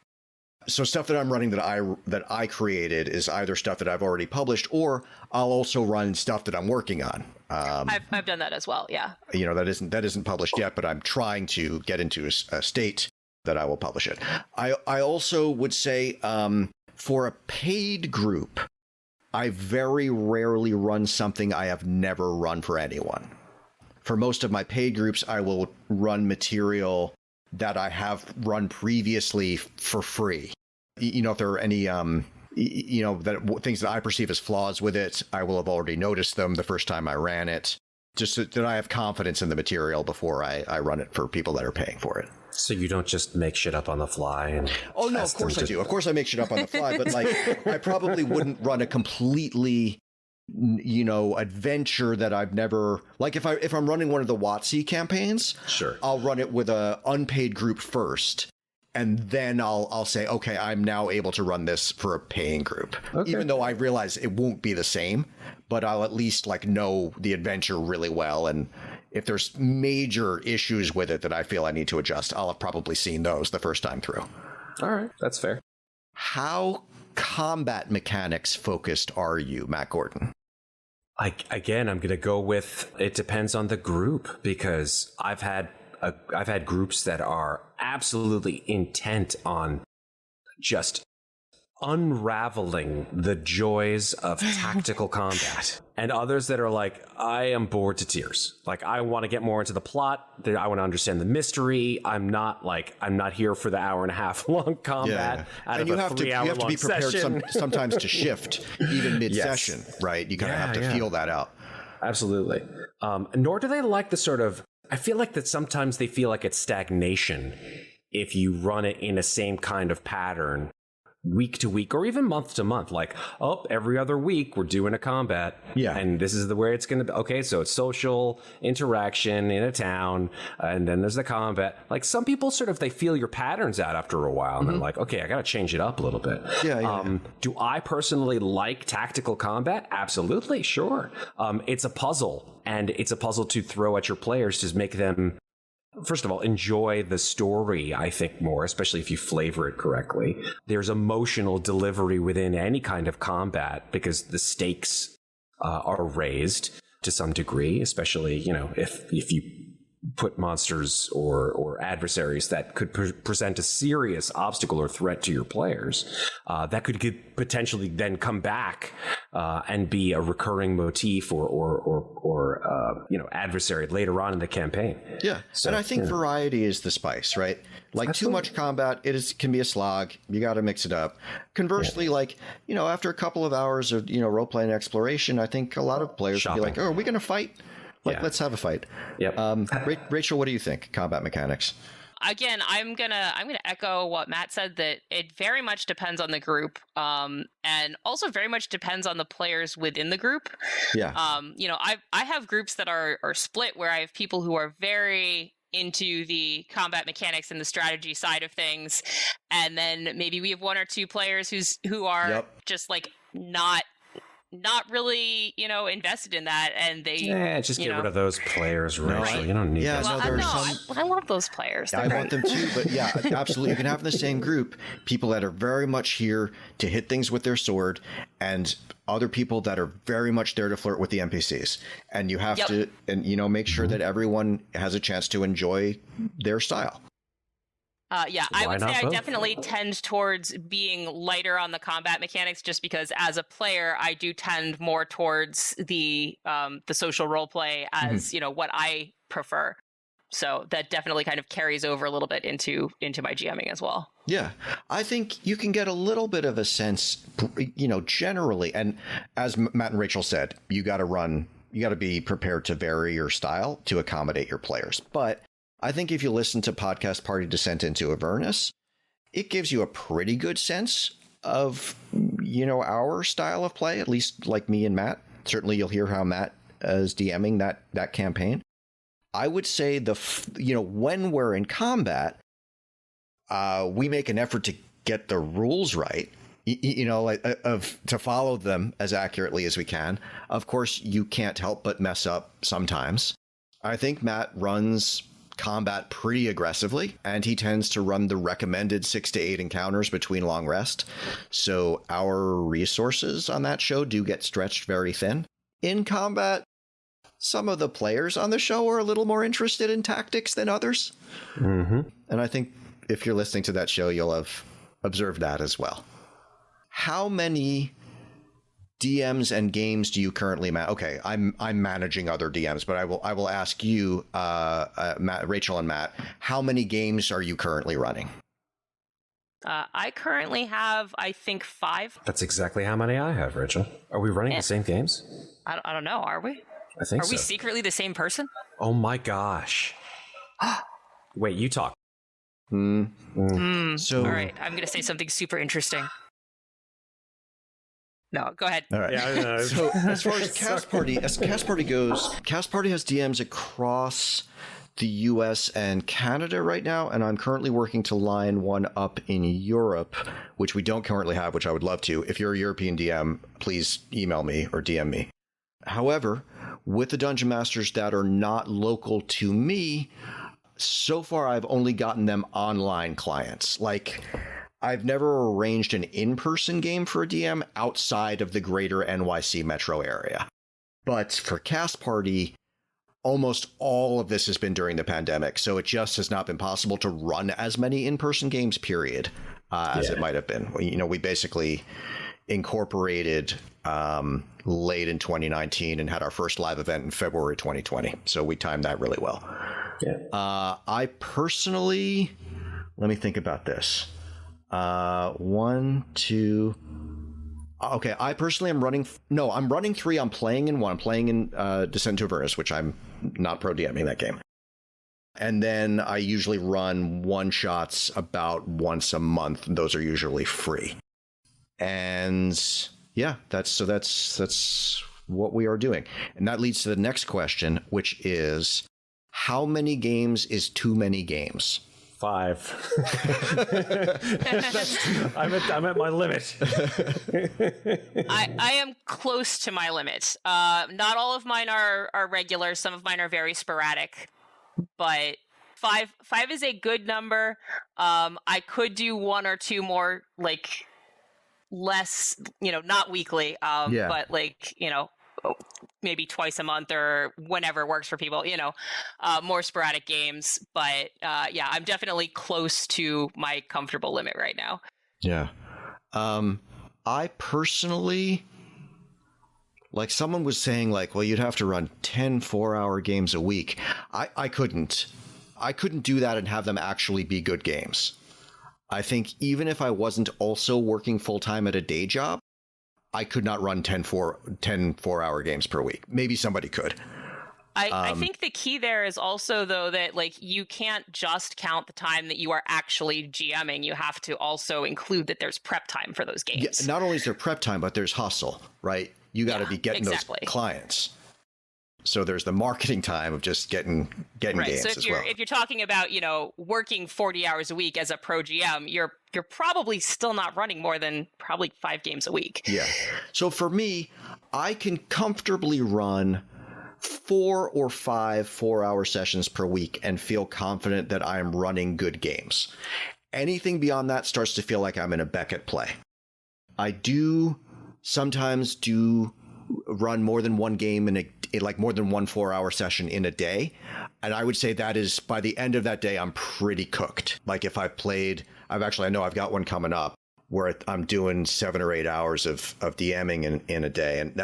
[SPEAKER 1] So stuff that I'm running that I created is either stuff that I've already published, or I'll also run stuff that I'm working on.
[SPEAKER 3] I've done that as well. Yeah.
[SPEAKER 1] That isn't published yet, but I'm trying to get into a state that I will publish it. I also would say For a paid group, I very rarely run something I have never run for anyone. For most of my paid groups, I will run material that I have run previously for free. If there are any, things that I perceive as flaws with it, I will have already noticed them the first time I ran it. Just so that I have confidence in the material before I run it for people that are paying for it.
[SPEAKER 2] So you don't just make shit up on the fly? And
[SPEAKER 1] oh, no, of course I do. Of course I make shit up on the fly, but I probably wouldn't run a completely adventure that I've never, if I'm running one of the WotC campaigns,
[SPEAKER 2] sure,
[SPEAKER 1] I'll run it with a unpaid group first, and then I'll say, okay, I'm now able to run this for a paying group, even though I realize it won't be the same, but I'll at least know the adventure really well, and if there's major issues with it that I feel I need to adjust, I'll have probably seen those the first time through.
[SPEAKER 2] All right, that's fair.
[SPEAKER 1] How combat mechanics focused are you, Matt Gordon?
[SPEAKER 2] I'm going to go with it depends on the group, because I've had groups that are absolutely intent on just unraveling the joys of tactical combat, and others that are like, I am bored to tears. I want to get more into the plot. I want to understand the mystery. I'm not here for the hour and a half long combat.
[SPEAKER 1] Yeah. And you have to be prepared sometimes to shift even mid-session, yes. Right? You kind of have to feel that out.
[SPEAKER 2] Absolutely. Nor do they like the sort of, I feel like that sometimes they feel like it's stagnation if you run it in a same kind of pattern week to week or even month to month, every other week we're doing a combat, and this is the way it's going to be. Okay, so it's social interaction in a town, and then there's the combat. Some people sort of, they feel your patterns out after a while, and they're like, okay, I got to change it up a little bit. Do I personally like tactical combat? Absolutely, sure. It's a puzzle, and it's a puzzle to throw at your players to make them, first of all, enjoy the story, I think, more, especially if you flavor it correctly. There's emotional delivery within any kind of combat because the stakes are raised to some degree, especially, if you put monsters or adversaries that could present a serious obstacle or threat to your players, that could potentially then come back and be a recurring motif or adversary later on in the campaign.
[SPEAKER 1] Yeah, so, and I think variety is the spice, right? Too much combat, can be a slog. You got to mix it up. Conversely, after a couple of hours of role-playing exploration, I think a lot of players will be like, oh, are we going to fight? Let's have a fight.
[SPEAKER 2] Yep.
[SPEAKER 1] Rachel, what do you think? Combat mechanics.
[SPEAKER 3] Again, I'm gonna echo what Matt said, that it very much depends on the group, and also very much depends on the players within the group.
[SPEAKER 1] Yeah.
[SPEAKER 3] I have groups that are split, where I have people who are very into the combat mechanics and the strategy side of things, and then maybe we have one or two players who are just not really, invested in that, and they
[SPEAKER 2] just get rid of those players, Rachel. You don't need them.
[SPEAKER 3] I love those players.
[SPEAKER 1] I want them too, but absolutely. You can have in the same group people that are very much here to hit things with their sword, and other people that are very much there to flirt with the NPCs. And you have to, make sure that everyone has a chance to enjoy their style.
[SPEAKER 3] I would say I definitely tend towards being lighter on the combat mechanics, just because as a player, I do tend more towards the social role play as, what I prefer. So that definitely kind of carries over a little bit into my GMing as well.
[SPEAKER 1] Yeah, I think you can get a little bit of a sense, generally. And as Matt and Rachel said, you got to be prepared to vary your style to accommodate your players. But I think if you listen to Podcast Party Descent into Avernus, it gives you a pretty good sense of, our style of play, at least like me and Matt. Certainly you'll hear how Matt is DMing that campaign. I would say when we're in combat, we make an effort to get the rules right, to follow them as accurately as we can. Of course, you can't help but mess up sometimes. I think Matt runs combat pretty aggressively, and he tends to run the recommended 6 to 8 encounters between long rest. So our resources on that show do get stretched very thin. In combat, some of the players on the show are a little more interested in tactics than others. Mm-hmm. And I think if you're listening to that show, you'll have observed that as well. how many DMs and games do you currently manage? Okay, I'm managing other DMs, but I will ask you, Rachel and Matt, how many games are you currently running?
[SPEAKER 3] I currently have, I think, 5.
[SPEAKER 2] That's exactly how many I have, Rachel. Are we running the same games?
[SPEAKER 3] I don't know. Are we?
[SPEAKER 2] I think so.
[SPEAKER 3] Are we secretly the same person?
[SPEAKER 2] Oh my gosh. Wait, you talk.
[SPEAKER 1] So,
[SPEAKER 3] all right, I'm going to say something super interesting. No, go ahead.
[SPEAKER 1] All right.
[SPEAKER 2] Yeah,
[SPEAKER 1] So as far as Cast Party goes, Cast Party has DMs across the US and Canada right now, and I'm currently working to line one up in Europe, which we don't currently have, which I would love to. If you're a European DM, please email me or DM me. However, with the Dungeon Masters that are not local to me, so far I've only gotten them online clients. Like, I've never arranged an in-person game for a DM outside of the greater NYC metro area. But for Cast Party, almost all of this has been during the pandemic, so it just has not been possible to run as many in-person games, period, as it might have been. We basically incorporated late in 2019 and had our first live event in February 2020, so we timed that really well. I personally, let me think about this. Okay, I personally am running. No, I'm running 3. I'm playing in 1. I'm playing in Descent to Avernus, which I'm not pro DMing that game. And then I usually run one-shots about once a month. And those are usually free. And yeah, that's what we are doing. And that leads to the next question, which is, how many games is too many games?
[SPEAKER 2] 5. I'm at my limit.
[SPEAKER 3] I am close to my limit. Not all of mine are regular. Some of mine are very sporadic, but 5 is a good number. I could do 1 or 2 more, like, less, not weekly, but like, maybe twice a month or whenever works for people, more sporadic games. But I'm definitely close to my comfortable limit right now. Yeah.
[SPEAKER 1] I personally, like, someone was saying, like, well, you'd have to run 10 4-hour games a week. I couldn't do that and have them actually be good games. I think even if I wasn't also working full-time at a day job, I could not run 10 4-hour games per week. Maybe somebody could.
[SPEAKER 3] I think the key there is also, though, that, like, you can't just count the time that you are actually GMing. You have to also include that there's prep time for those games.
[SPEAKER 1] Yeah, not only is there prep time, but there's hustle, right? You got to be getting those clients. So there's the marketing time of just getting games
[SPEAKER 3] so
[SPEAKER 1] as well.
[SPEAKER 3] If you're talking about, working 40 hours a week as a pro GM, you're probably still not running more than probably 5 games a week.
[SPEAKER 1] Yeah. So for me, I can comfortably run 4 or 5 4-hour sessions per week and feel confident that I am running good games. Anything beyond that starts to feel like I'm in a Beckett play. I do sometimes run more than one game in like more than one 4-hour session in a day. And I would say that is, by the end of that day, I'm pretty cooked. Like, if I know I've got one coming up where I'm doing 7 or 8 hours of DMing in a day. And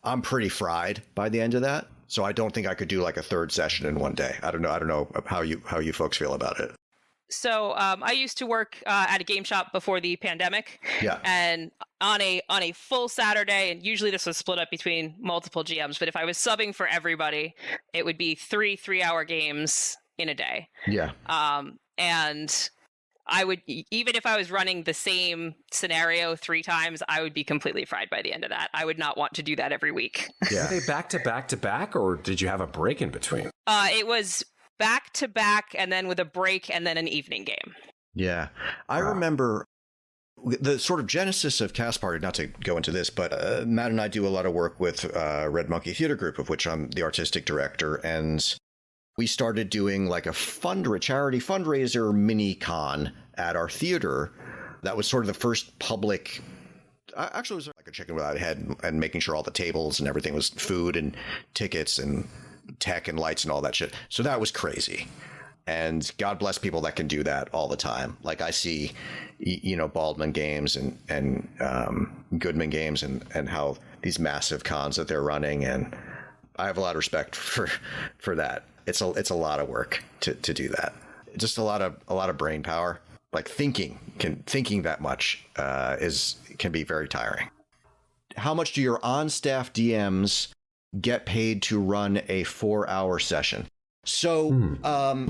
[SPEAKER 1] I'm pretty fried by the end of that. So I don't think I could do like a 3rd session in one day. I don't know how you folks feel about it.
[SPEAKER 3] So I used to work at a game shop before the pandemic.
[SPEAKER 1] Yeah.
[SPEAKER 3] And on a full Saturday, and usually this was split up between multiple GMs, but if I was subbing for everybody, it would be 3 3-hour games in a day.
[SPEAKER 1] Yeah.
[SPEAKER 3] And I would, even if I was running the same scenario 3 times, I would be completely fried by the end of that. I would not want to do that every week.
[SPEAKER 1] Yeah.
[SPEAKER 2] Were they back to back to back, or did you have a break in between?
[SPEAKER 3] It was back to back, and then with a break, and then an evening game.
[SPEAKER 1] Yeah. I remember the sort of genesis of Cast Party, not to go into this, but Matt and I do a lot of work with Red Monkey Theater Group, of which I'm the artistic director, and we started doing like a charity fundraiser mini con at our theater. That was sort of the first public. Actually, it was like a chicken without a head, and making sure all the tables and everything was food and tickets and tech and lights and all that shit. So that was crazy. And God bless people that can do that all the time. Like I see, Baldwin Games and Goodman Games and how these massive cons that they're running. And I have a lot of respect for that. It's a lot of work to do that. Just a lot of brain power. Like thinking that much can be very tiring. How much do your on-staff DMs get paid to run a 4-hour session? So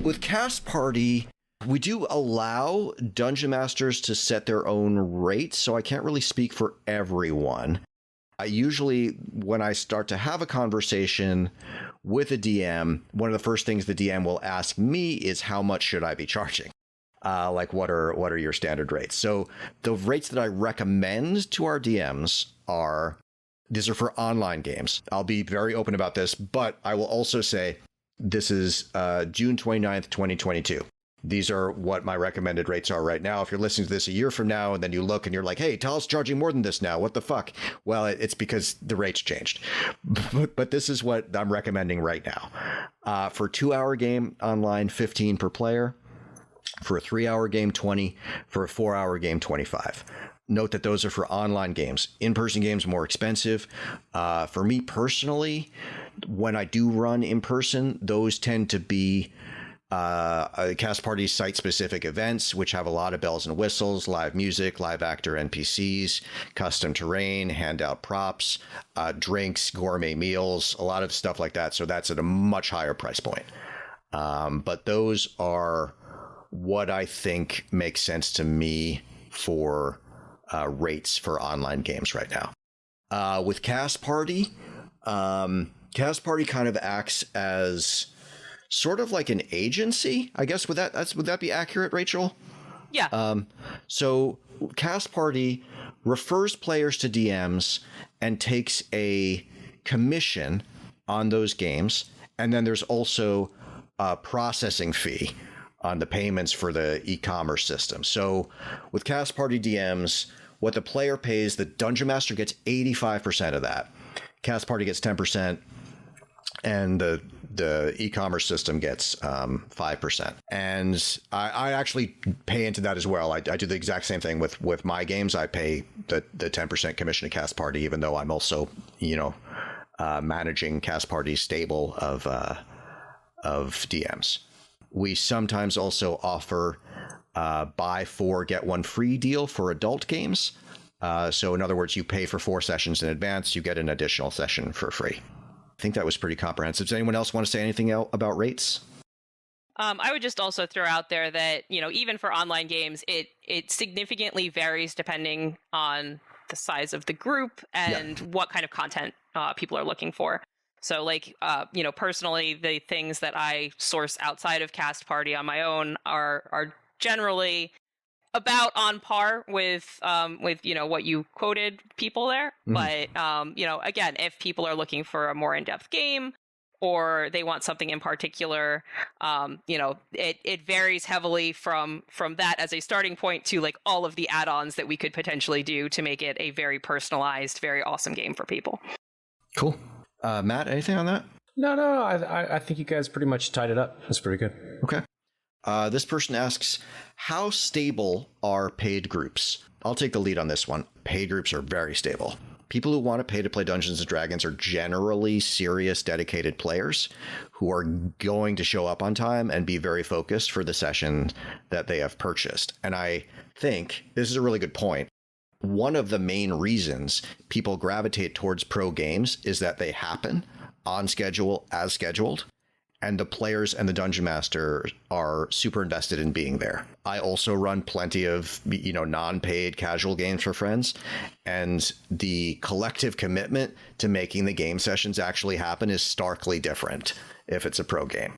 [SPEAKER 1] with Cast Party, we do allow dungeon masters to set their own rates, so I can't really speak for everyone. Usually when I start to have a conversation with a DM, one of the first things the DM will ask me is how much should I be charging? Like what are your standard rates? So the rates that I recommend to our DMs these are for online games. I'll be very open about this, but I will also say this is June 29th, 2022. These are what my recommended rates are right now. If you're listening to this a year from now and then you look and you're like, hey, Tal's charging more than this now. What the fuck? Well, it's because the rates changed. But this is what I'm recommending right now. For a 2-hour game online, 15 per player. For a 3-hour game, 20. For a 4-hour game, 25. Note that those are for online games. In-person games are more expensive. For me personally, when I do run in person, those tend to be Cast Party site-specific events, which have a lot of bells and whistles, live music, live actor NPCs, custom terrain, handout props, drinks, gourmet meals, a lot of stuff like that. So that's at a much higher price point. But those are what I think makes sense to me for rates for online games right now. With Cast Party, Cast Party kind of acts as sort of like an agency, I guess. Would that be accurate, Rachel?
[SPEAKER 3] Yeah.
[SPEAKER 1] So Cast Party refers players to DMs and takes a commission on those games, and then there's also a processing fee on the payments for the e-commerce system. So with Cast Party DMs, what the player pays, the Dungeon Master gets 85% of that. Cast Party gets 10%, and the e-commerce system gets 5%. And I actually pay into that as well. I do the exact same thing with my games. I pay the 10% commission to Cast Party, even though I'm also, managing Cast Party's stable of DMs. We sometimes also offer buy 4, get 1 free deal for adult games. So in other words, you pay for 4 sessions in advance, you get an additional session for free. I think that was pretty comprehensive. Does anyone else want to say anything else about rates?
[SPEAKER 3] I would just also throw out there that, even for online games, it significantly varies depending on the size of the group and what kind of content people are looking for. So personally, the things that I source outside of Cast Party on my own are generally about on par with what you quoted people there. Mm-hmm. But, again, if people are looking for a more in-depth game or they want something in particular, it varies heavily from that as a starting point to like all of the add-ons that we could potentially do to make it a very personalized, very awesome game for people.
[SPEAKER 1] Cool. Matt, anything on that?
[SPEAKER 2] No, I think you guys pretty much tied it up. That's pretty good.
[SPEAKER 1] Okay. This person asks, how stable are paid groups? I'll take the lead on this one. Paid groups are very stable. People who want to pay to play Dungeons & Dragons are generally serious, dedicated players who are going to show up on time and be very focused for the session that they have purchased. And I think this is a really good point. One of the main reasons people gravitate towards pro games is that they happen on schedule as scheduled, and the players and the Dungeon Master are super invested in being there. I also run plenty of, non-paid casual games for friends, and the collective commitment to making the game sessions actually happen is starkly different if it's a pro game.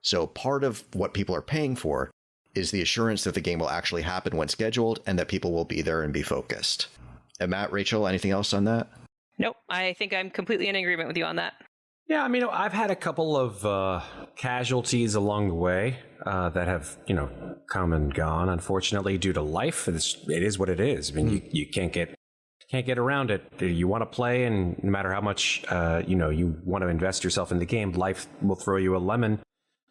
[SPEAKER 1] So part of what people are paying for is the assurance that the game will actually happen when scheduled and that people will be there and be focused. And Matt, Rachel, anything else on that?
[SPEAKER 3] Nope. I think I'm completely in agreement with you on that.
[SPEAKER 2] Yeah, I've had a couple of casualties along the way that have, come and gone, unfortunately, due to life. It is what it is. You can't get around it. You want to play, and no matter how much, you want to invest yourself in the game, life will throw you a lemon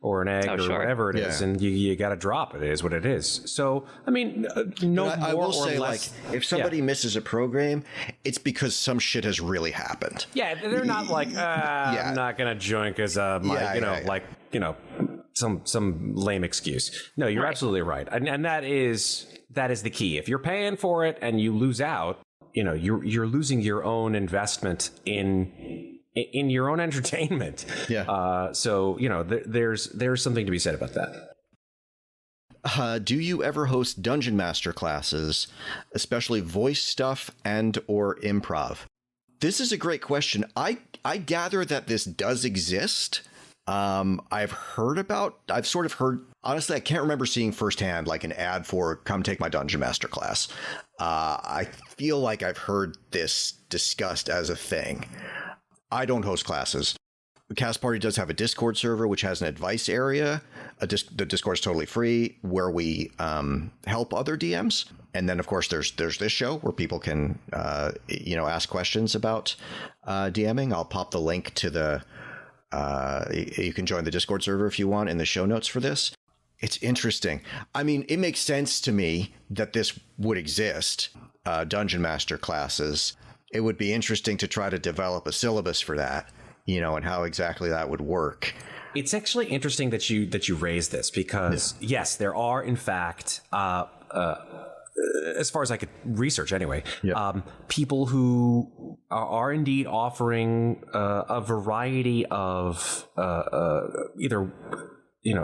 [SPEAKER 2] or an egg or whatever it is, and you got to drop it. It is what it is. So, I mean, no more
[SPEAKER 1] I will
[SPEAKER 2] or
[SPEAKER 1] say,
[SPEAKER 2] less.
[SPEAKER 1] like, if somebody misses a pro game, it's because some shit has really happened.
[SPEAKER 2] Yeah, they're not like, I'm not going to join because, some lame excuse. No, you're absolutely right. And that is the key. If you're paying for it and you lose out, you're losing your own investment in your own entertainment.
[SPEAKER 1] Yeah.
[SPEAKER 2] So, there's something to be said about that.
[SPEAKER 1] Do you ever host dungeon master classes, especially voice stuff and or improv? This is a great question. I gather that this does exist. I've sort of heard, honestly, I can't remember seeing firsthand like an ad for come take my dungeon master class. I feel like I've heard this discussed as a thing. I don't host classes. The Cast Party does have a Discord server, which has an advice area. The Discord is totally free, where we help other DMs. And then, of course, there's this show where people can, ask questions about DMing. I'll pop the link to the... you can join the Discord server if you want in the show notes for this. It's interesting. I mean, it makes sense to me that this would exist, Dungeon Master classes. It would be interesting to try to develop a syllabus for that, and how exactly that would work.
[SPEAKER 2] It's actually interesting that you raise this because, yes, there are, in fact, as far as I could research anyway, people who are indeed offering a variety of either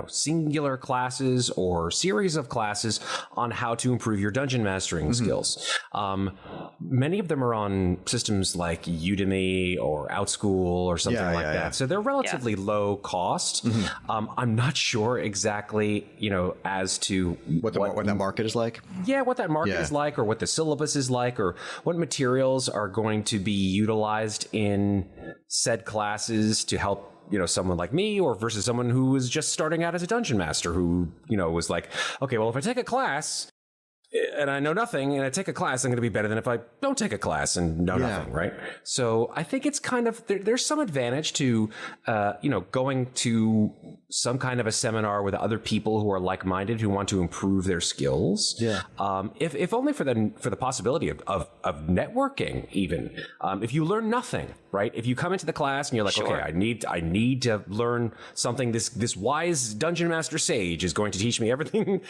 [SPEAKER 2] singular classes or series of classes on how to improve your dungeon mastering skills. Many of them are on systems like Udemy or Outschool or something like that. Yeah. So they're relatively low cost. I'm not sure exactly, as to
[SPEAKER 1] what that market is like.
[SPEAKER 2] Yeah, what that market is like, or what the syllabus is like, or what materials are going to be utilized in said classes to help someone like me, or versus someone who is just starting out as a dungeon master who, was like, okay, well, if I take a class and I know nothing and I take a class, I'm going to be better than if I don't take a class and know nothing, right? So I think it's kind of, there's some advantage to, going to some kind of a seminar with other people who are like-minded, who want to improve their skills. Yeah. If only for the possibility of networking even. If you learn nothing, right? If you come into the class and you're like, okay, I need to learn something. This wise dungeon master sage is going to teach me everything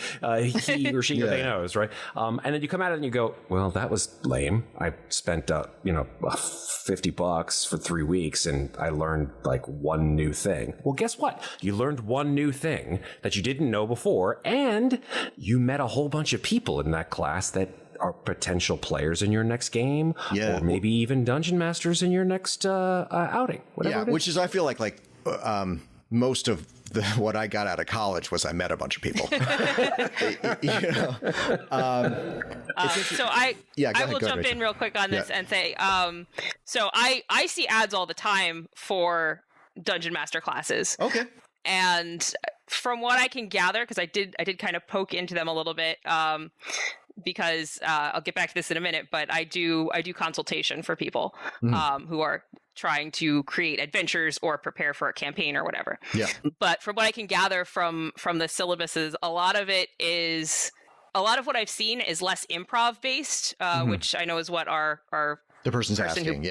[SPEAKER 2] he or she or they knows, right? And then you come out and you go, well, that was lame. I spent $50 for 3 weeks and I learned like one new thing. Well, guess what? You learned one new thing that you didn't know before, and you met a whole bunch of people in that class that are potential players in your next game, or maybe even dungeon masters in your next outing. Whatever it is.
[SPEAKER 1] Which is, I feel like most of what I got out of college was I met a bunch of people.
[SPEAKER 3] So I will jump in real quick on this and say, so I see ads all the time for dungeon master classes. Okay. And from what I can gather, because I did kind of poke into them a little bit, because I'll get back to this in a minute, but I do consultation for people who are trying to create adventures or prepare for a campaign or whatever. Yeah. But from what I can gather from the syllabuses, a lot of what I've seen is less improv based, which I know is what our
[SPEAKER 1] the person's asking.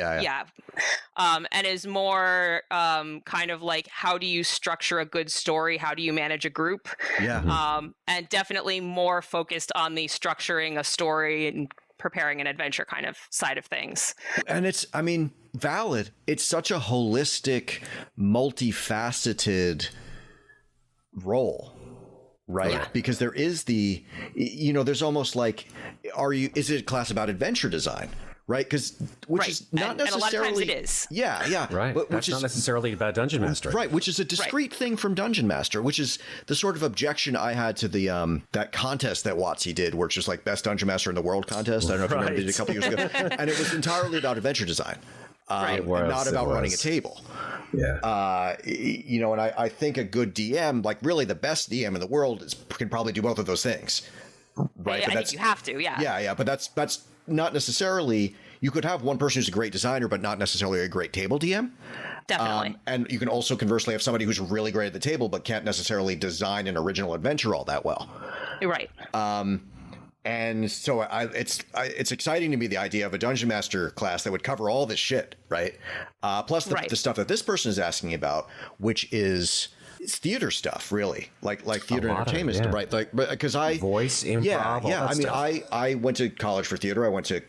[SPEAKER 3] And is more kind of like, how do you structure a good story? How do you manage a group? Yeah. And definitely more focused on the structuring a story and preparing an adventure kind of side of things.
[SPEAKER 1] And it's, valid. It's such a holistic, multifaceted role. Right. Yeah. Because there is there's almost like, is it a class about adventure design? Right, which is not necessarily. And a lot of times it is. Yeah.
[SPEAKER 2] Right, but that's not necessarily about Dungeon Master.
[SPEAKER 1] Right, which is a discrete thing from Dungeon Master, which is the sort of objection I had to the that contest that WotC did, where it's just like best Dungeon Master in the world contest. I don't know if you remember, they did it a couple years ago, and it was entirely about adventure design, not about running a table. Yeah. And I think a good DM, like really the best DM in the world, can probably do both of those things. Right,
[SPEAKER 3] I think you have to. Yeah.
[SPEAKER 1] Yeah, but that's not necessarily you could have one person who's a great designer, but not necessarily a great table DM.
[SPEAKER 3] Definitely.
[SPEAKER 1] And you can also conversely have somebody who's really great at the table, but can't necessarily design an original adventure all that well.
[SPEAKER 3] Right.
[SPEAKER 1] And so it's exciting to me, the idea of a dungeon master class that would cover all this shit, right? Plus the stuff that this person is asking about, which is theater stuff, really, like theater entertainment stuff, right? Like, because
[SPEAKER 2] voice, improv,
[SPEAKER 1] yeah. I mean,
[SPEAKER 2] stuff.
[SPEAKER 1] I went to college for theater. I went to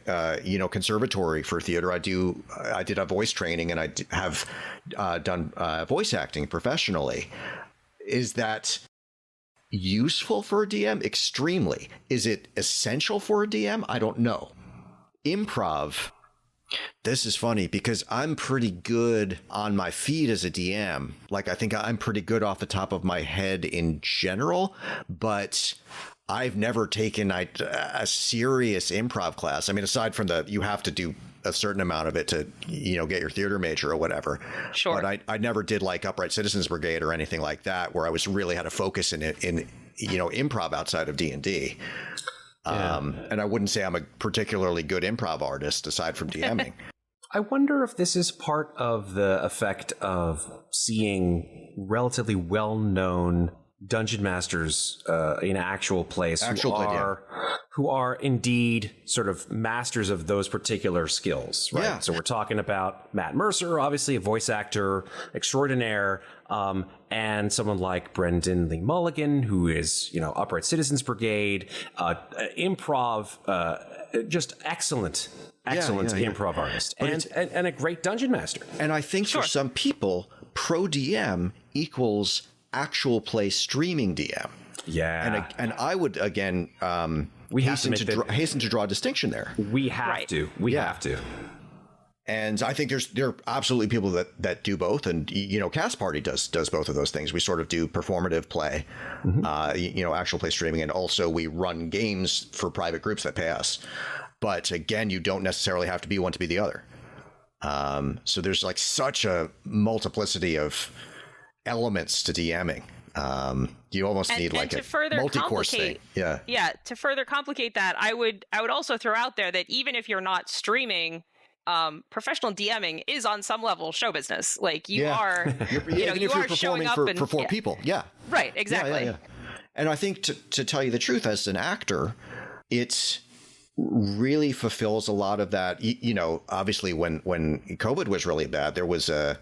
[SPEAKER 1] conservatory for theater. I did a voice training, and I have done voice acting professionally. Is that useful for a DM? Extremely. Is it essential for a DM? I don't know. Improv. This is funny because I'm pretty good on my feet as a DM. Like, I think I'm pretty good off the top of my head in general, but I've never taken a serious improv class. I mean, aside from you have to do a certain amount of it to, get your theater major or whatever.
[SPEAKER 3] Sure.
[SPEAKER 1] But I never did like Upright Citizens Brigade or anything like that, where I was really had a focus in improv outside of D&D. And I wouldn't say I'm a particularly good improv artist aside from DMing.
[SPEAKER 2] I wonder if this is part of the effect of seeing relatively well-known dungeon masters in actual plays who are indeed sort of masters of those particular skills, right?
[SPEAKER 1] Yeah.
[SPEAKER 2] So we're talking about Matt Mercer, obviously a voice actor extraordinaire, and someone like Brendan Lee Mulligan, who is, Upright Citizens Brigade, improv, just excellent improv artist, and a great dungeon master.
[SPEAKER 1] And I think for some people, Pro DM equals actual play streaming DM.
[SPEAKER 2] Yeah.
[SPEAKER 1] And I would, again, hasten to draw a distinction there.
[SPEAKER 2] We have to. We have to.
[SPEAKER 1] And I think there are absolutely people that do both. And, Cast Party does both of those things. We sort of do performative play, actual play streaming. And also we run games for private groups that pay us. But again, you don't necessarily have to be one to be the other. So there's like such a multiplicity of elements to DMing. You almost need like a multi-course thing. Yeah.
[SPEAKER 3] To further complicate that, I would also throw out there that even if you're not streaming, professional DMing is on some level show business. Like you are, you are showing up
[SPEAKER 1] for four people. Yeah.
[SPEAKER 3] Right. Exactly.
[SPEAKER 1] Yeah. And I think to tell you the truth, as an actor, it really fulfills a lot of that. Obviously when COVID was really bad, there was a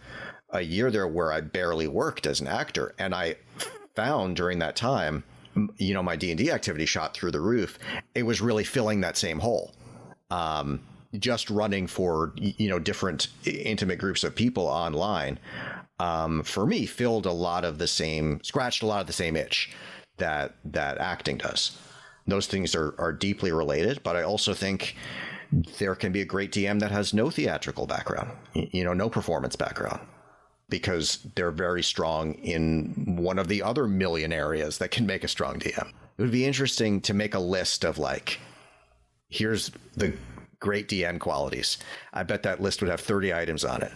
[SPEAKER 1] year there where I barely worked as an actor. And I found during that time, my D&D activity shot through the roof. It was really filling that same hole. Just running for, different intimate groups of people online, for me, scratched a lot of the same itch that acting does. Those things are deeply related, but I also think there can be a great DM that has no theatrical background, no performance background, because they're very strong in one of the other million areas that can make a strong DM. It would be interesting to make a list of here's the great DM qualities. I bet that list would have 30 items on it,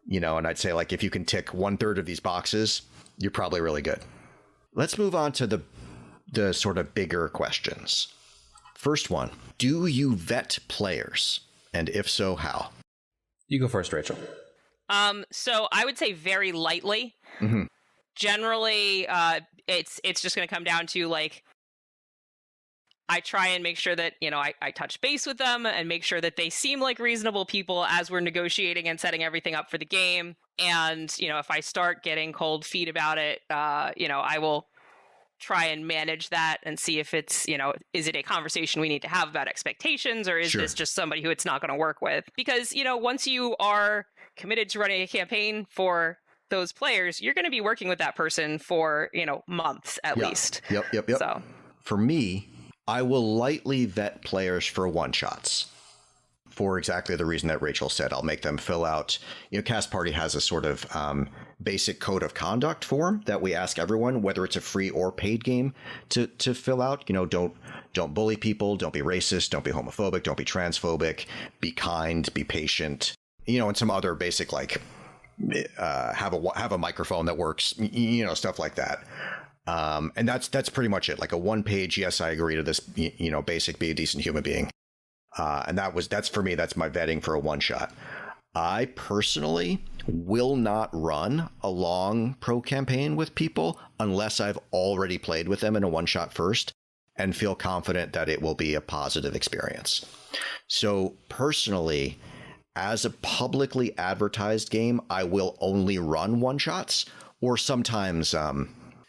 [SPEAKER 1] and I'd say if you can tick 1/3 of these boxes, you're probably really good. Let's move on to the sort of bigger questions. First one, do you vet players? And if so, how?
[SPEAKER 2] You go first, Rachel.
[SPEAKER 3] So I would say very lightly.
[SPEAKER 1] Mm-hmm.
[SPEAKER 3] Generally, it's just going to come down to I try and make sure that, I touch base with them and make sure that they seem like reasonable people as we're negotiating and setting everything up for the game. And, if I start getting cold feet about it, I will try and manage that and see if it's, is it a conversation we need to have about expectations, or is this just somebody who it's not going to work with? Because, once you are committed to running a campaign for those players, you're going to be working with that person for, months at least.
[SPEAKER 1] Yep.
[SPEAKER 3] So
[SPEAKER 1] for me, I will lightly vet players for one-shots for exactly the reason that Rachel said. I'll make them fill out, Cast Party has a sort of basic code of conduct form that we ask everyone, whether it's a free or paid game, to fill out. Don't bully people, don't be racist, don't be homophobic, don't be transphobic, be kind, be patient, and some other basic have a microphone that works, stuff like that. And that's pretty much it. Like a 1-page, yes, I agree to this, basic, be a decent human being. And that's for me, that's my vetting for a one shot. I personally will not run a long pro campaign with people unless I've already played with them in a one shot first and feel confident that it will be a positive experience. So personally, as a publicly advertised game, I will only run one shots, or sometimes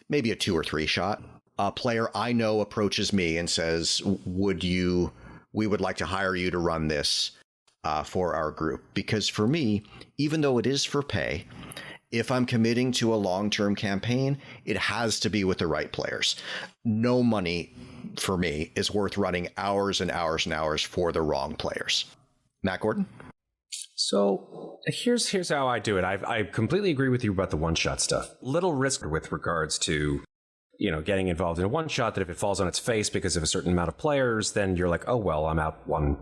[SPEAKER 1] maybe a 2 or 3 shot. A player I know approaches me and says, we would like to hire you to run this for our group. Because for me, even though it is for pay, if I'm committing to a long-term campaign, it has to be with the right players. No money for me is worth running hours and hours and hours for the wrong players. Matt Gordon?
[SPEAKER 2] So here's how I do it. I completely agree with you about the one-shot stuff. Little risk with regards to, getting involved in a one-shot, that if it falls on its face because of a certain amount of players, then you're like, oh, well, I'm out one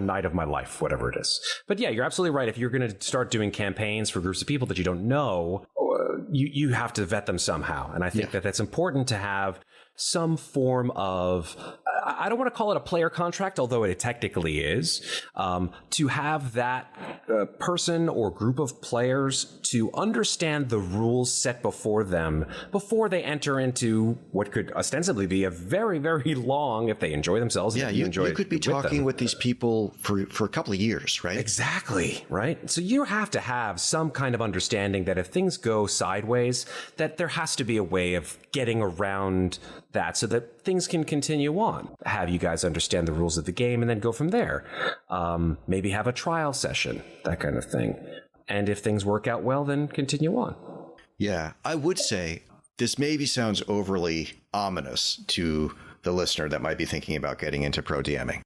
[SPEAKER 2] night of my life, whatever it is. But yeah, you're absolutely right. If you're going to start doing campaigns for groups of people that you don't know, you have to vet them somehow. And I think that that's important to have some form of, I don't want to call it a player contract, although it technically is, to have that person or group of players to understand the rules set before them before they enter into what could ostensibly be a very, very long, if they enjoy themselves.
[SPEAKER 1] Yeah, you could be talking with these people for a couple of years, right?
[SPEAKER 2] Exactly, right? So you have to have some kind of understanding that if things go sideways, that there has to be a way of getting around that so that things can continue on. Have you guys understand the rules of the game and then go from there. Maybe have a trial session, that kind of thing. And if things work out well, then continue on.
[SPEAKER 1] Yeah, I would say this maybe sounds overly ominous to the listener that might be thinking about getting into pro DMing.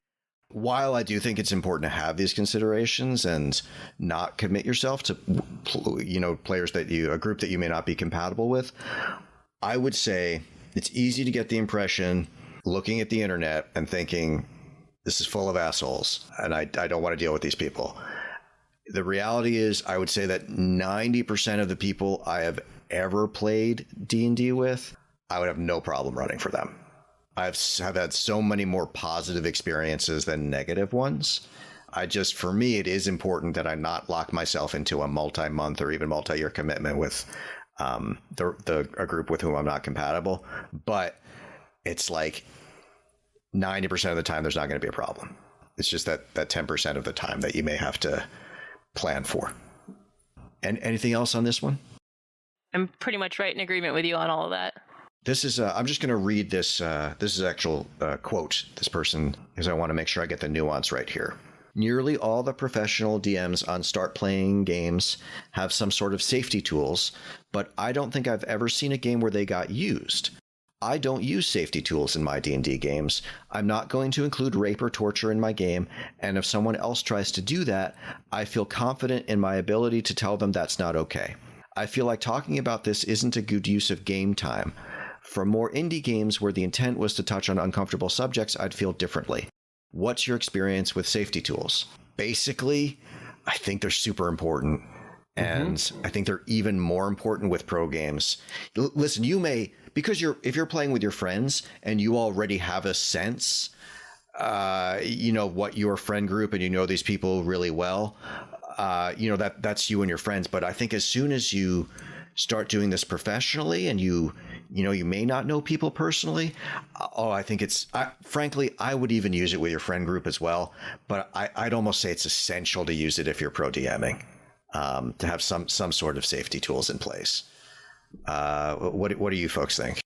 [SPEAKER 1] While I do think it's important to have these considerations and not commit yourself to, players a group that you may not be compatible with, I would say it's easy to get the impression looking at the internet and thinking, this is full of assholes and I don't want to deal with these people. The reality is, I would say that 90% of the people I have ever played D&D with, I would have no problem running for them. I've had so many more positive experiences than negative ones. For me, it is important that I not lock myself into a multi-month or even multi-year commitment with a group with whom I'm not compatible. But it's like 90% of the time, there's not going to be a problem. It's just that 10% of the time that you may have to plan for. And anything else on this one?
[SPEAKER 3] I'm pretty much right in agreement with you on all of that.
[SPEAKER 1] This is, I'm just going to read this. This is actual quote, this person, because I want to make sure I get the nuance right here. Nearly all the professional DMs on Start Playing games have some sort of safety tools, but I don't think I've ever seen a game where they got used. I don't use safety tools in my D&D games. I'm not going to include rape or torture in my game, and if someone else tries to do that, I feel confident in my ability to tell them that's not okay. I feel like talking about this isn't a good use of game time. For more indie games where the intent was to touch on uncomfortable subjects, I'd feel differently. What's your experience with safety tools? Basically, I think they're super important. And I think they're even more important with pro games. Listen, you may, because if you're playing with your friends and you already have a sense, what your friend group and these people really well, that's you and your friends. But I think as soon as you start doing this professionally and you may not know people personally, I think frankly, I would even use it with your friend group as well. But I'd almost say it's essential to use it if you're pro DMing. To have some sort of safety tools in place. What do you folks think?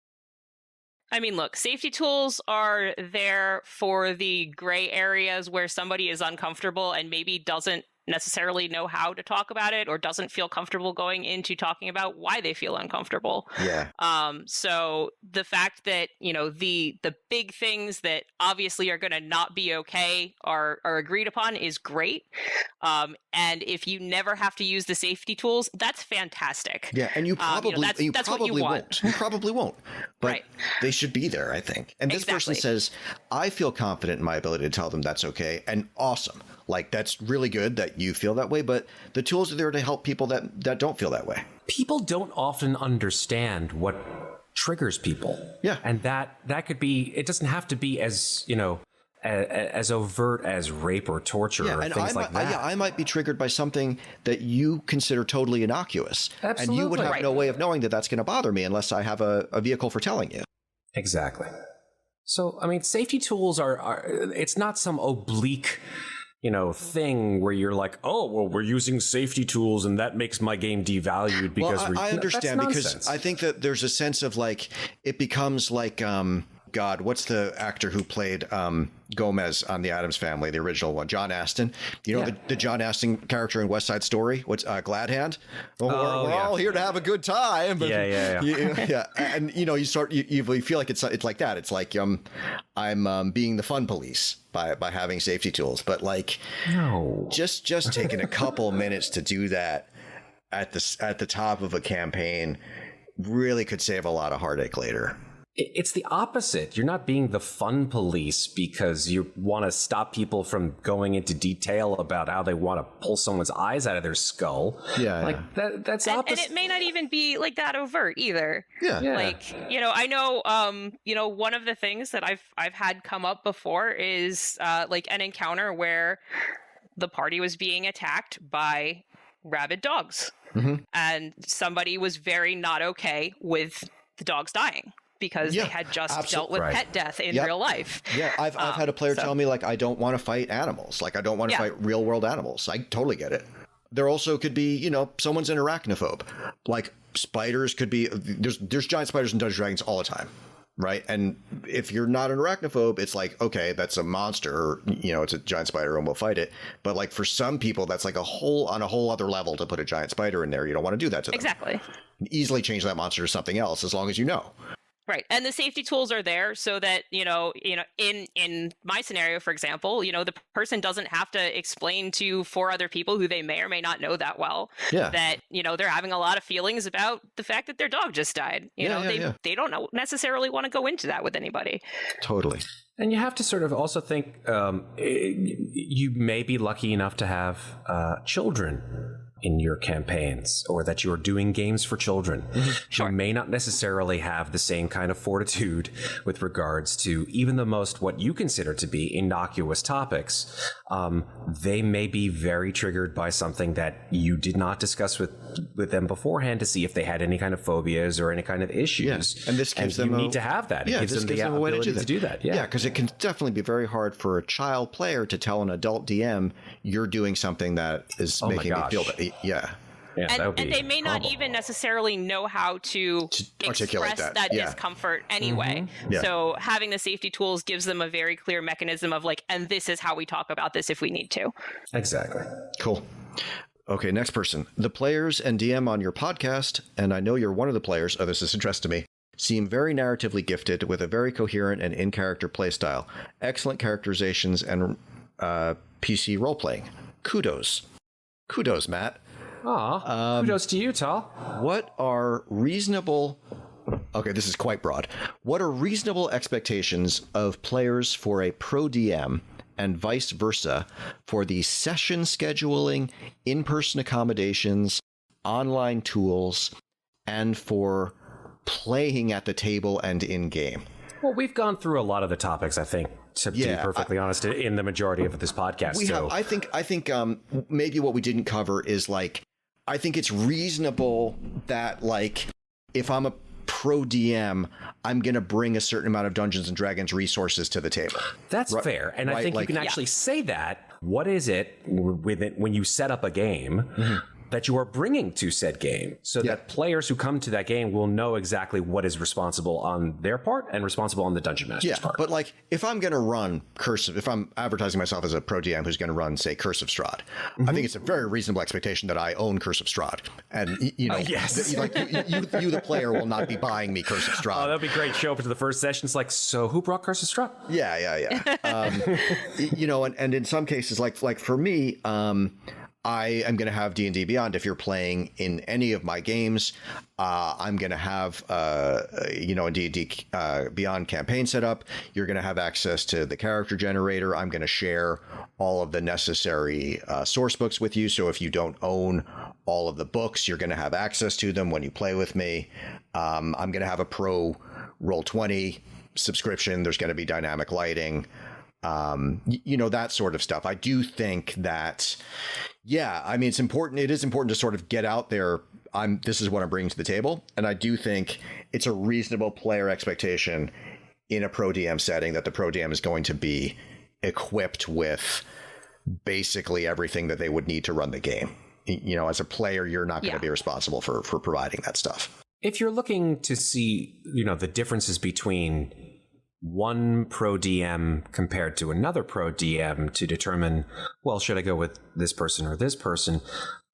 [SPEAKER 3] I mean, look, safety tools are there for the gray areas where somebody is uncomfortable and maybe doesn't necessarily know how to talk about it or doesn't feel comfortable going into talking about why they feel uncomfortable.
[SPEAKER 1] Yeah.
[SPEAKER 3] So the fact that, the big things that obviously are going to not be okay are agreed upon is great. And if you never have to use the safety tools, that's fantastic.
[SPEAKER 1] Yeah, and you probably
[SPEAKER 3] that's what you
[SPEAKER 1] won't. You probably won't. But
[SPEAKER 3] right.
[SPEAKER 1] They should be there, I think. And this person says, I feel confident in my ability to tell them that's okay. And awesome. Like, that's really good that you feel that way, but the tools are there to help people that don't feel that way.
[SPEAKER 2] People don't often understand what triggers people.
[SPEAKER 1] Yeah.
[SPEAKER 2] And that could be, it doesn't have to be as as overt as rape or torture or things like that.
[SPEAKER 1] I might be triggered by something that you consider totally innocuous.
[SPEAKER 2] Absolutely.
[SPEAKER 1] And you would have no way of knowing that that's going to bother me unless I have a vehicle for telling you.
[SPEAKER 2] Exactly. So, I mean, safety tools are it's not some oblique, thing where you're like, oh, well, we're using safety tools and that makes my game devalued because
[SPEAKER 1] I understand,
[SPEAKER 2] that's
[SPEAKER 1] because
[SPEAKER 2] nonsense.
[SPEAKER 1] I think that there's a sense of like, it becomes like, God, what's the actor who played Gomez on The Addams Family, the original one? John Aston. The John Aston character in West Side Story? What's Glad Hand? Well, we're all here to have a good time. Yeah. And you feel like it's like that. It's like I'm being the fun police by having safety tools, but like,
[SPEAKER 2] no,
[SPEAKER 1] just taking a couple minutes to do that at the top of a campaign really could save a lot of heartache later.
[SPEAKER 2] It's the opposite. You're not being the fun police because you want to stop people from going into detail about how they want to pull someone's eyes out of their skull. That's opposite.
[SPEAKER 3] And it may not even be like that overt either.
[SPEAKER 1] Yeah.
[SPEAKER 3] Like, I know, one of the things that I've had come up before is like an encounter where the party was being attacked by rabid dogs. Mm-hmm. And somebody was very not okay with the dogs dying, because they had just dealt with pet death in real life. Yeah, I've
[SPEAKER 1] had a player tell me, like, I don't want to fight animals. Like, I don't want to fight real world animals. I totally get it. There also could be, someone's an arachnophobe. Like, spiders could be, there's giant spiders in Dungeons & Dragons all the time, right? And if you're not an arachnophobe, it's like, okay, that's a monster, it's a giant spider and we'll fight it. But like for some people, that's like on a whole other level to put a giant spider in there. You don't want to do that to them.
[SPEAKER 3] Exactly.
[SPEAKER 1] Easily change that monster to something else as long as you know.
[SPEAKER 3] Right. And the safety tools are there so that, in my scenario, for example, the person doesn't have to explain to 4 other people who they may or may not know that well that, they're having a lot of feelings about the fact that their dog just died. They don't necessarily want to go into that with anybody.
[SPEAKER 1] Totally.
[SPEAKER 2] And you have to sort of also think you may be lucky enough to have children in your campaigns, or that you're doing games for children. Sure. You may not necessarily have the same kind of fortitude with regards to even the most what you consider to be innocuous topics. They may be very triggered by something that you did not discuss with them beforehand to see if they had any kind of phobias or any kind of issues.
[SPEAKER 1] Yeah. And this gives them
[SPEAKER 2] need to have that. It gives them the ability to do that.
[SPEAKER 1] Yeah, because it can definitely be very hard for a child player to tell an adult DM, you're doing something that is making me feel bad. Yeah.
[SPEAKER 3] And they may not even necessarily know how to express that discomfort anyway. Mm-hmm. Yeah. So having the safety tools gives them a very clear mechanism of like, and this is how we talk about this if we need to.
[SPEAKER 2] Exactly.
[SPEAKER 1] Cool. Okay, next person. The players and DM on your podcast, and I know you're one of the players, this is interesting to me, seem very narratively gifted with a very coherent and in-character playstyle. Excellent characterizations and PC role-playing. Kudos. Kudos, Matt.
[SPEAKER 2] Aw, kudos to you, Tal.
[SPEAKER 1] What are reasonable... Okay, this is quite broad. What are reasonable expectations of players for a pro DM and vice versa for the session scheduling, in-person accommodations, online tools, and for playing at the table and in-game?
[SPEAKER 2] Well, we've gone through a lot of the topics, I think, to be perfectly honest, in the majority of this podcast.
[SPEAKER 1] I think maybe what we didn't cover is like, I think it's reasonable that like, if I'm a pro DM, I'm going to bring a certain amount of Dungeons and Dragons resources to the table.
[SPEAKER 2] That's fair. And I think you can actually say that. What is it with it when you set up a game that you are bringing to said game, so that players who come to that game will know exactly what is responsible on their part and responsible on the Dungeon Master's part.
[SPEAKER 1] But like, if I'm going to run if I'm advertising myself as a pro DM who's going to run, say, Curse of Strahd, I think it's a very reasonable expectation that I own Curse of Strahd. And, you the player, will not be buying me Curse of Strahd.
[SPEAKER 2] Oh, that'd be great. Show up to the first session. It's like, so who brought Curse of Strahd?
[SPEAKER 1] Yeah. And in some cases, like for me, I am going to have D&D Beyond. If you're playing in any of my games, I'm going to have, a D&D Beyond campaign set up. You're going to have access to the character generator. I'm going to share all of the necessary source books with you. So if you don't own all of the books, you're going to have access to them when you play with me. I'm going to have a pro Roll20 subscription. There's going to be dynamic lighting. That sort of stuff. I do think that, yeah, I mean, it is important to sort of get out there. This is what I'm bringing to the table. And I do think it's a reasonable player expectation in a Pro DM setting that the Pro DM is going to be equipped with basically everything that they would need to run the game. As a player, you're not going to be responsible for providing that stuff.
[SPEAKER 2] If you're looking to see, the differences between one Pro DM compared to another Pro DM to determine, well, should I go with this person or this person?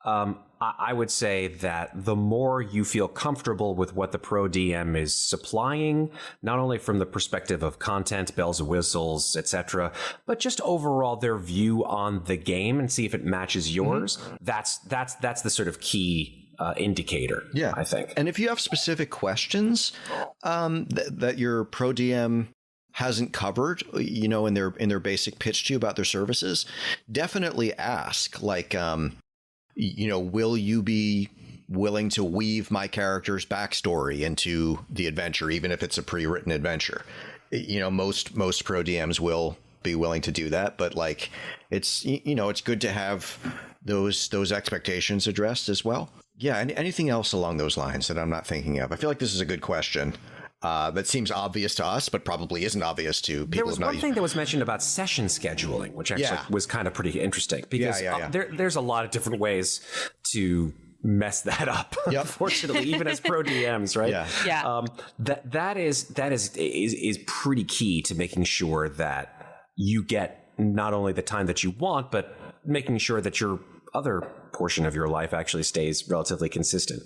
[SPEAKER 2] I would say that the more you feel comfortable with what the Pro DM is supplying, not only from the perspective of content, bells and whistles, etc., but just overall their view on the game and see if it matches yours. That's the sort of key indicator, I think.
[SPEAKER 1] And if you have specific questions that your Pro DM hasn't covered, in their basic pitch to you about their services, definitely ask, like, will you be willing to weave my character's backstory into the adventure, even if it's a pre-written adventure? Most Pro DMs will be willing to do that, but like, it's good to have those expectations addressed as well. Yeah. Anything else along those lines that I'm not thinking of? I feel like this is a good question. That seems obvious to us, but probably isn't obvious to people.
[SPEAKER 2] There was one thing that was mentioned about session scheduling, which actually was kind of pretty interesting, because there's a lot of different ways to mess that up. Unfortunately, even as Pro DMs, right? That is pretty key to making sure that you get not only the time that you want, but making sure that your other portion of your life actually stays relatively consistent,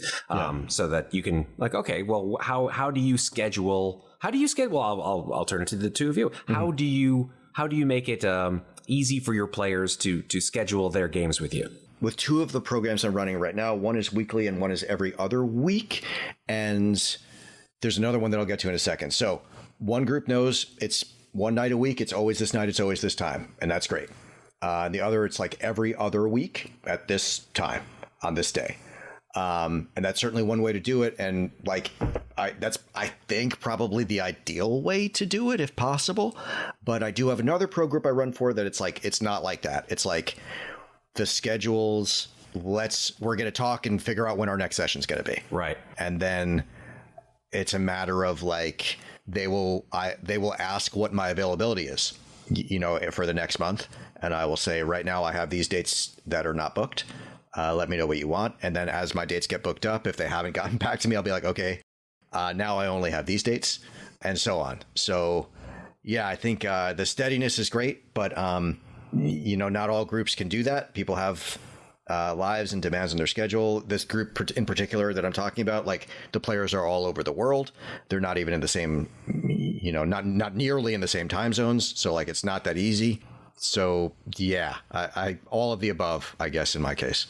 [SPEAKER 2] so that you can, like, okay, well, how do you schedule? I'll turn it to the two of you. How do you make it easy for your players to schedule their games with you?
[SPEAKER 1] With two of the programs I'm running right now, one is weekly and one is every other week, and there's another one that I'll get to in a second. So one group knows it's one night a week. It's always this night. It's always this time, and that's great. And the other, it's like every other week at this time on this day. And that's certainly one way to do it. And like, I think probably the ideal way to do it if possible. But I do have another pro group I run for that it's not like that. It's like the schedules, we're going to talk and figure out when our next session is going to be.
[SPEAKER 2] Right.
[SPEAKER 1] And then it's a matter of like, they will ask what my availability is, for the next month. And I will say, right now I have these dates that are not booked. Let me know what you want. And then as my dates get booked up, if they haven't gotten back to me, I'll be like, okay, now I only have these dates, and so on. So yeah, I think the steadiness is great, but not all groups can do that. People have lives and demands on their schedule. This group in particular that I'm talking about, like, the players are all over the world. They're not even in the same, not nearly in the same time zones. So like, it's not that easy. So yeah, I all of the above, I guess, in my case.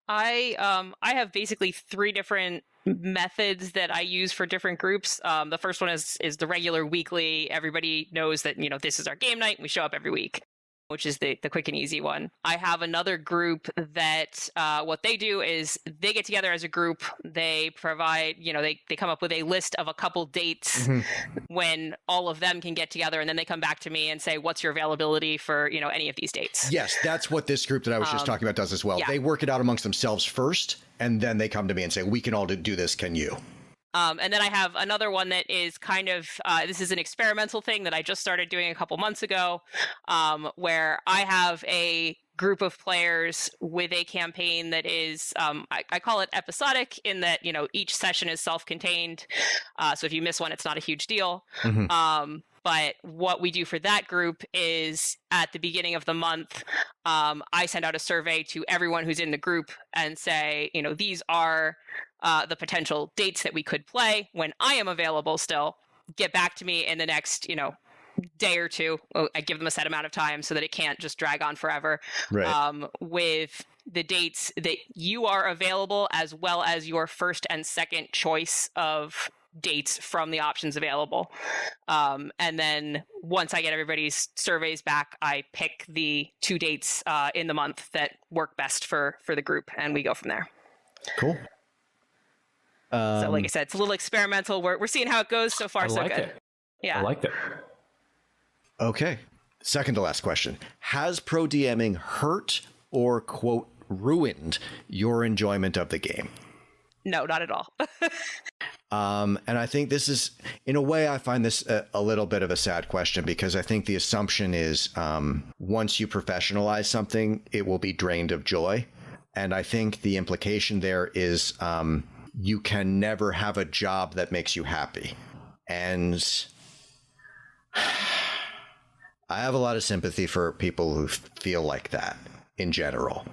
[SPEAKER 3] I have basically 3 different methods that I use for different groups. The first one is the regular weekly. Everybody knows that, this is our game night. We show up every week, which is the quick and easy one. I have another group that what they do is they get together as a group. They provide, they come up with a list of a couple dates when all of them can get together, and then they come back to me and say, what's your availability for, any of these dates?
[SPEAKER 1] Yes, that's what this group that I was just talking about does as well. Yeah. They work it out amongst themselves first, and then they come to me and say, we can all do this, can you?
[SPEAKER 3] And then I have another one that is kind of, this is an experimental thing that I just started doing a couple months ago, where I have a group of players with a campaign that is, I call it episodic, in that, each session is self-contained. So if you miss one, it's not a huge deal. But what we do for that group is at the beginning of the month, I send out a survey to everyone who's in the group and say, these are the potential dates that we could play when I am available still. Get back to me in the next, day or two. I give them a set amount of time so that it can't just drag on forever.
[SPEAKER 1] Right.
[SPEAKER 3] With the dates that you are available, as well as your first and second choice of dates from the options available. And then once I get everybody's surveys back, I pick the 2 dates in the month that work best for the group, and we go from there.
[SPEAKER 1] Cool.
[SPEAKER 3] So like I said, it's a little experimental. We're seeing how it goes. So far, so good.
[SPEAKER 2] Yeah. I liked it.
[SPEAKER 1] Okay. Second to last question. Has pro DMing hurt or, quote, ruined your enjoyment of the game?
[SPEAKER 3] No, not at all.
[SPEAKER 1] And I think this is, in a way, I find this a little bit of a sad question, because I think the assumption is once you professionalize something, it will be drained of joy. And I think the implication there is you can never have a job that makes you happy. And I have a lot of sympathy for people who feel like that in general.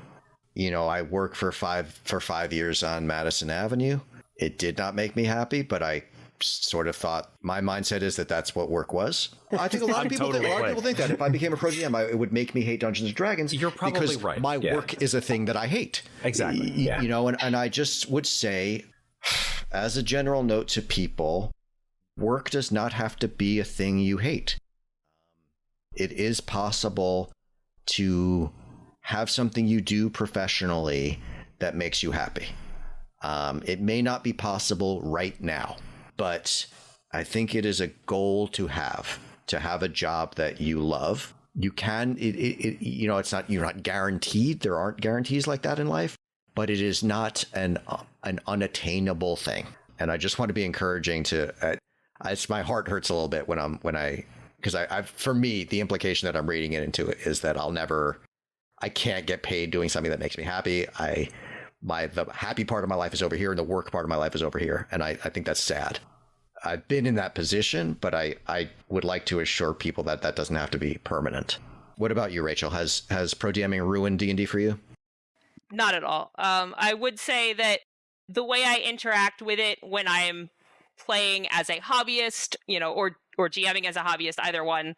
[SPEAKER 1] You know, I worked for 5 years on Madison Avenue. It did not make me happy, but I sort of thought, my mindset is that that's what work was. I think a lot of people think that if I became a pro DM, it would make me hate Dungeons and Dragons.
[SPEAKER 2] You're probably
[SPEAKER 1] because
[SPEAKER 2] right.
[SPEAKER 1] My work is a thing that I hate.
[SPEAKER 2] Exactly. Yeah.
[SPEAKER 1] You know, and I just would say, as a general note to people, work does not have to be a thing you hate. It is possible to have something you do professionally that makes you happy. It may not be possible right now, but I think it is a goal to have a job that you love. You can, you know, you're not guaranteed. There aren't guarantees like that in life, but it is not an unattainable thing. And I just want to be encouraging to, my heart hurts a little bit because for me, the implication that I'm reading it into it is that I can't get paid doing something that makes me happy. The happy part of my life is over here and the work part of my life is over here. And I think that's sad. I've been in that position, but I would like to assure people that that doesn't have to be permanent. What about you, Rachel? Has pro DMing ruined D&D for you?
[SPEAKER 3] Not at all. I would say that the way I interact with it when I'm playing as a hobbyist, you know, or GMing as a hobbyist, either one,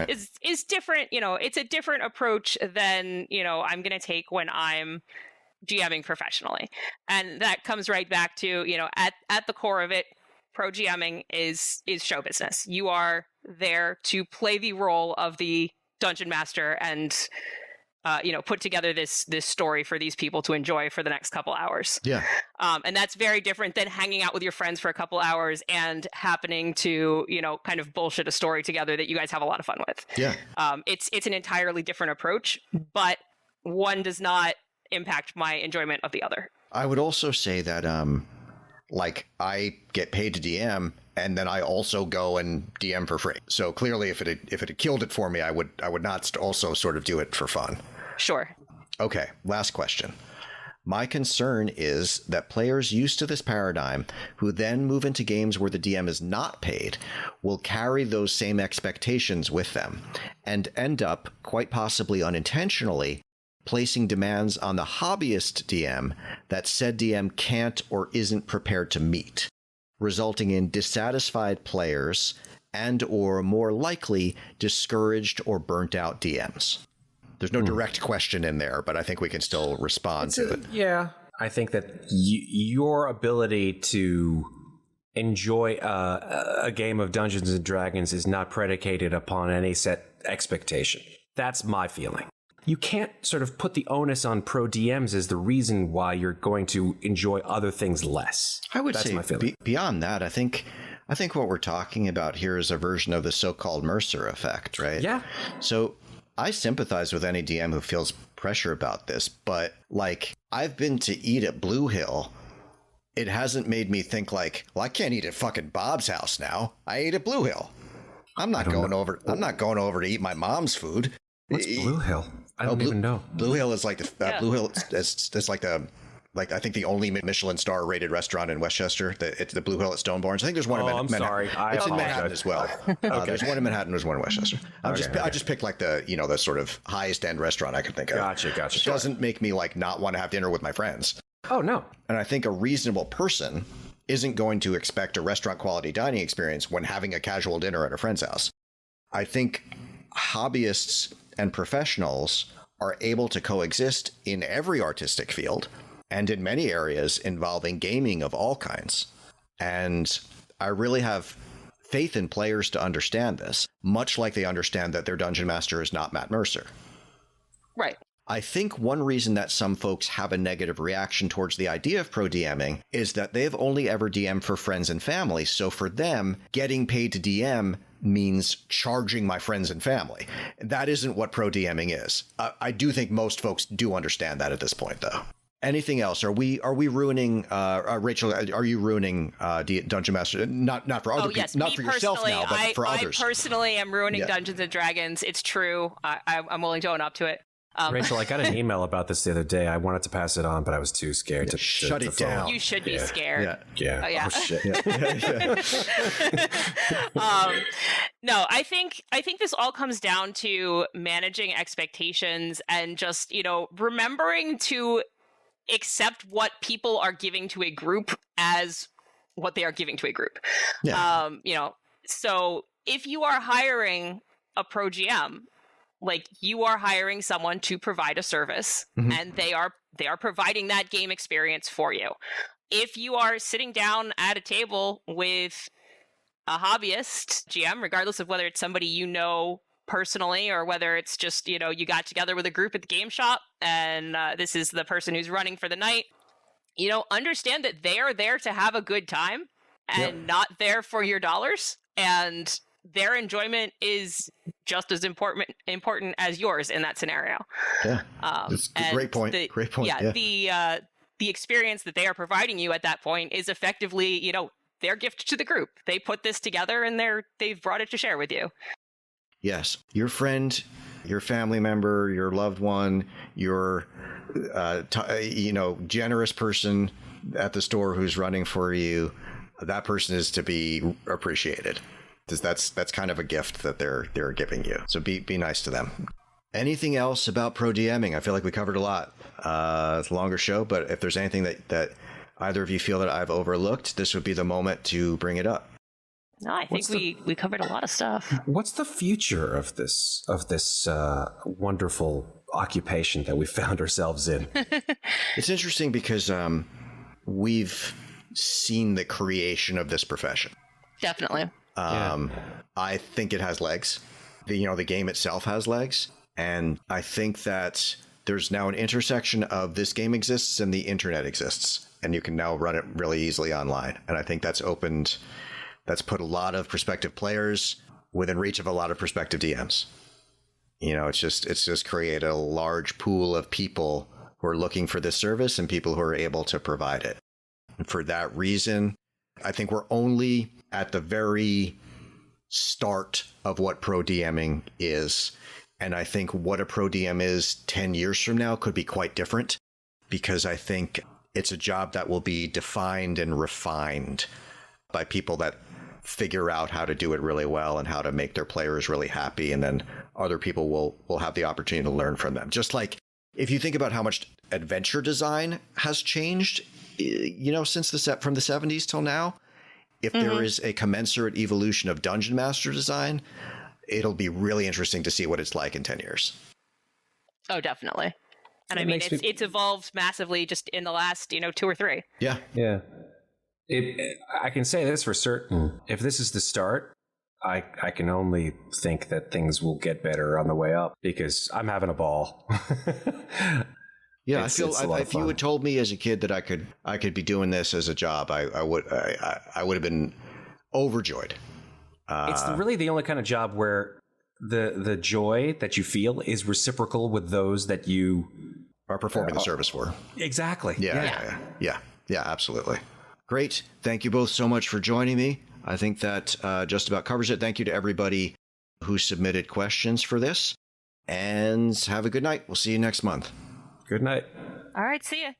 [SPEAKER 3] is different. You know, it's a different approach than, you know, I'm going to take when I'm GMing professionally. And that comes right back to, you know, at the core of it, pro GMing is show business. You are there to play the role of the dungeon master and you know, put together this story for these people to enjoy for the next couple hours.
[SPEAKER 1] Yeah.
[SPEAKER 3] And that's very different than hanging out with your friends for a couple hours and happening to, you know, kind of bullshit a story together that you guys have a lot of fun with. Yeah. It's an entirely different approach, but one does not impact my enjoyment of the other. I
[SPEAKER 1] would also say that like I get paid to DM, and then I also go and DM for free. So clearly, if it had killed it for me, I would not also sort of do it for fun.
[SPEAKER 3] Sure.
[SPEAKER 1] Okay, last question. My concern is that players used to this paradigm who then move into games where the DM is not paid will carry those same expectations with them and end up, quite possibly unintentionally, placing demands on the hobbyist DM that said DM can't or isn't prepared to meet, resulting in dissatisfied players and or more likely discouraged or burnt out DMs. There's no direct question in there, but I think we can still respond to it.
[SPEAKER 2] Yeah. I think that your ability to enjoy a game of Dungeons and Dragons is not predicated upon any set expectation. That's my feeling. You can't sort of put the onus on pro DMs as the reason why you're going to enjoy other things less.
[SPEAKER 1] I would say beyond that, I think what we're talking about here is a version of the so-called Mercer effect, right?
[SPEAKER 2] Yeah.
[SPEAKER 1] So I sympathize with any DM who feels pressure about this, but like I've been to eat at Blue Hill. It hasn't made me think like, well, I can't eat at fucking Bob's house now. I ate at Blue Hill. I'm not going over to eat my mom's food.
[SPEAKER 2] What's Blue Hill? I don't even know.
[SPEAKER 1] Blue Hill is like Blue Hill. It's like I think the only Michelin star rated restaurant in Westchester. It's the Blue Hill at Stonebarns. I think there's one in Manhattan.
[SPEAKER 2] I'm sorry.
[SPEAKER 1] It's in Manhattan as well. There's one in Manhattan. There's one in Westchester. I just picked like the sort of highest end restaurant I could think of.
[SPEAKER 2] Gotcha.
[SPEAKER 1] It doesn't make me like not want to have dinner with my friends.
[SPEAKER 2] Oh no.
[SPEAKER 1] And I think a reasonable person isn't going to expect a restaurant quality dining experience when having a casual dinner at a friend's house. I think hobbyists and professionals are able to coexist in every artistic field and in many areas involving gaming of all kinds. And I really have faith in players to understand this, much like they understand that their dungeon master is not Matt Mercer.
[SPEAKER 3] Right.
[SPEAKER 1] I think one reason that some folks have a negative reaction towards the idea of pro DMing is that they've only ever DM'd for friends and family. So for them, getting paid to DM means charging my friends and family. That isn't what pro DMing is. I do think most folks do understand that at this point, though. Anything else? Are we ruining Rachel? Are you ruining Dungeon Master? Not for other people, not for yourself now, but for others.
[SPEAKER 3] I personally am ruining Dungeons and Dragons. It's true. I'm willing to own up to it.
[SPEAKER 2] Rachel, I got an email about this the other day. I wanted to pass it on, but I was too scared to
[SPEAKER 1] shut it down.
[SPEAKER 3] You should be scared.
[SPEAKER 2] Yeah.
[SPEAKER 3] Oh, yeah.
[SPEAKER 2] Oh shit.
[SPEAKER 3] No, I think this all comes down to managing expectations and just, remembering to accept what people are giving to a group as what they are giving to a group.
[SPEAKER 1] Yeah.
[SPEAKER 3] So if you are hiring a pro GM, like, you are hiring someone to provide a service, and they are providing that game experience for you. If you are sitting down at a table with a hobbyist GM, regardless of whether it's somebody you know personally or whether it's just, you got together with a group at the game shop and this is the person who's running for the night, understand that they are there to have a good time and not there for your dollars, and their enjoyment is just as important as yours in that scenario.
[SPEAKER 1] Yeah, that's a great point. Great point.
[SPEAKER 3] Yeah, the experience that they are providing you at that point is effectively, their gift to the group. They put this together and they've brought it to share with you.
[SPEAKER 1] Yes, your friend, your family member, your loved one, your generous person at the store who's running for you. That person is to be appreciated. That's kind of a gift that they're giving you. So be nice to them. Anything else about pro DMing? I feel like we covered a lot. It's a longer show, but if there's anything that either of you feel that I've overlooked, this would be the moment to bring it up.
[SPEAKER 3] No, I think we covered a lot of stuff.
[SPEAKER 2] What's the future of this wonderful occupation that we found ourselves in?
[SPEAKER 1] It's interesting because we've seen the creation of this profession.
[SPEAKER 3] Definitely.
[SPEAKER 1] I think it has legs. The game itself has legs. And I think that there's now an intersection of this game exists and the internet exists. And you can now run it really easily online. And I think that's put a lot of prospective players within reach of a lot of prospective DMs. It's just created a large pool of people who are looking for this service and people who are able to provide it. And for that reason, I think we're only at the very start of what pro DMing is. And I think what a pro DM is 10 years from now could be quite different, because I think it's a job that will be defined and refined by people that figure out how to do it really well and how to make their players really happy. And then other people will have the opportunity to learn from them. Just like if you think about how much adventure design has changed, since from the 70s till now, if there is a commensurate evolution of dungeon master design, it'll be really interesting to see what it's like in 10 years.
[SPEAKER 3] Oh, definitely. And it's evolved massively just in the last, 2 or 3.
[SPEAKER 1] Yeah.
[SPEAKER 2] Yeah. I can say this for certain. If this is the start, I can only think that things will get better on the way up, because I'm having a ball.
[SPEAKER 1] Yeah, I feel if you had told me as a kid that I could be doing this as a job, I would have been overjoyed.
[SPEAKER 2] It's really the only kind of job where the joy that you feel is reciprocal with those that you
[SPEAKER 1] are performing the service for.
[SPEAKER 2] Exactly.
[SPEAKER 1] Yeah, absolutely. Great. Thank you both so much for joining me. I think that just about covers it. Thank you to everybody who submitted questions for this, and have a good night. We'll see you next month.
[SPEAKER 2] Good night.
[SPEAKER 3] All right, see ya.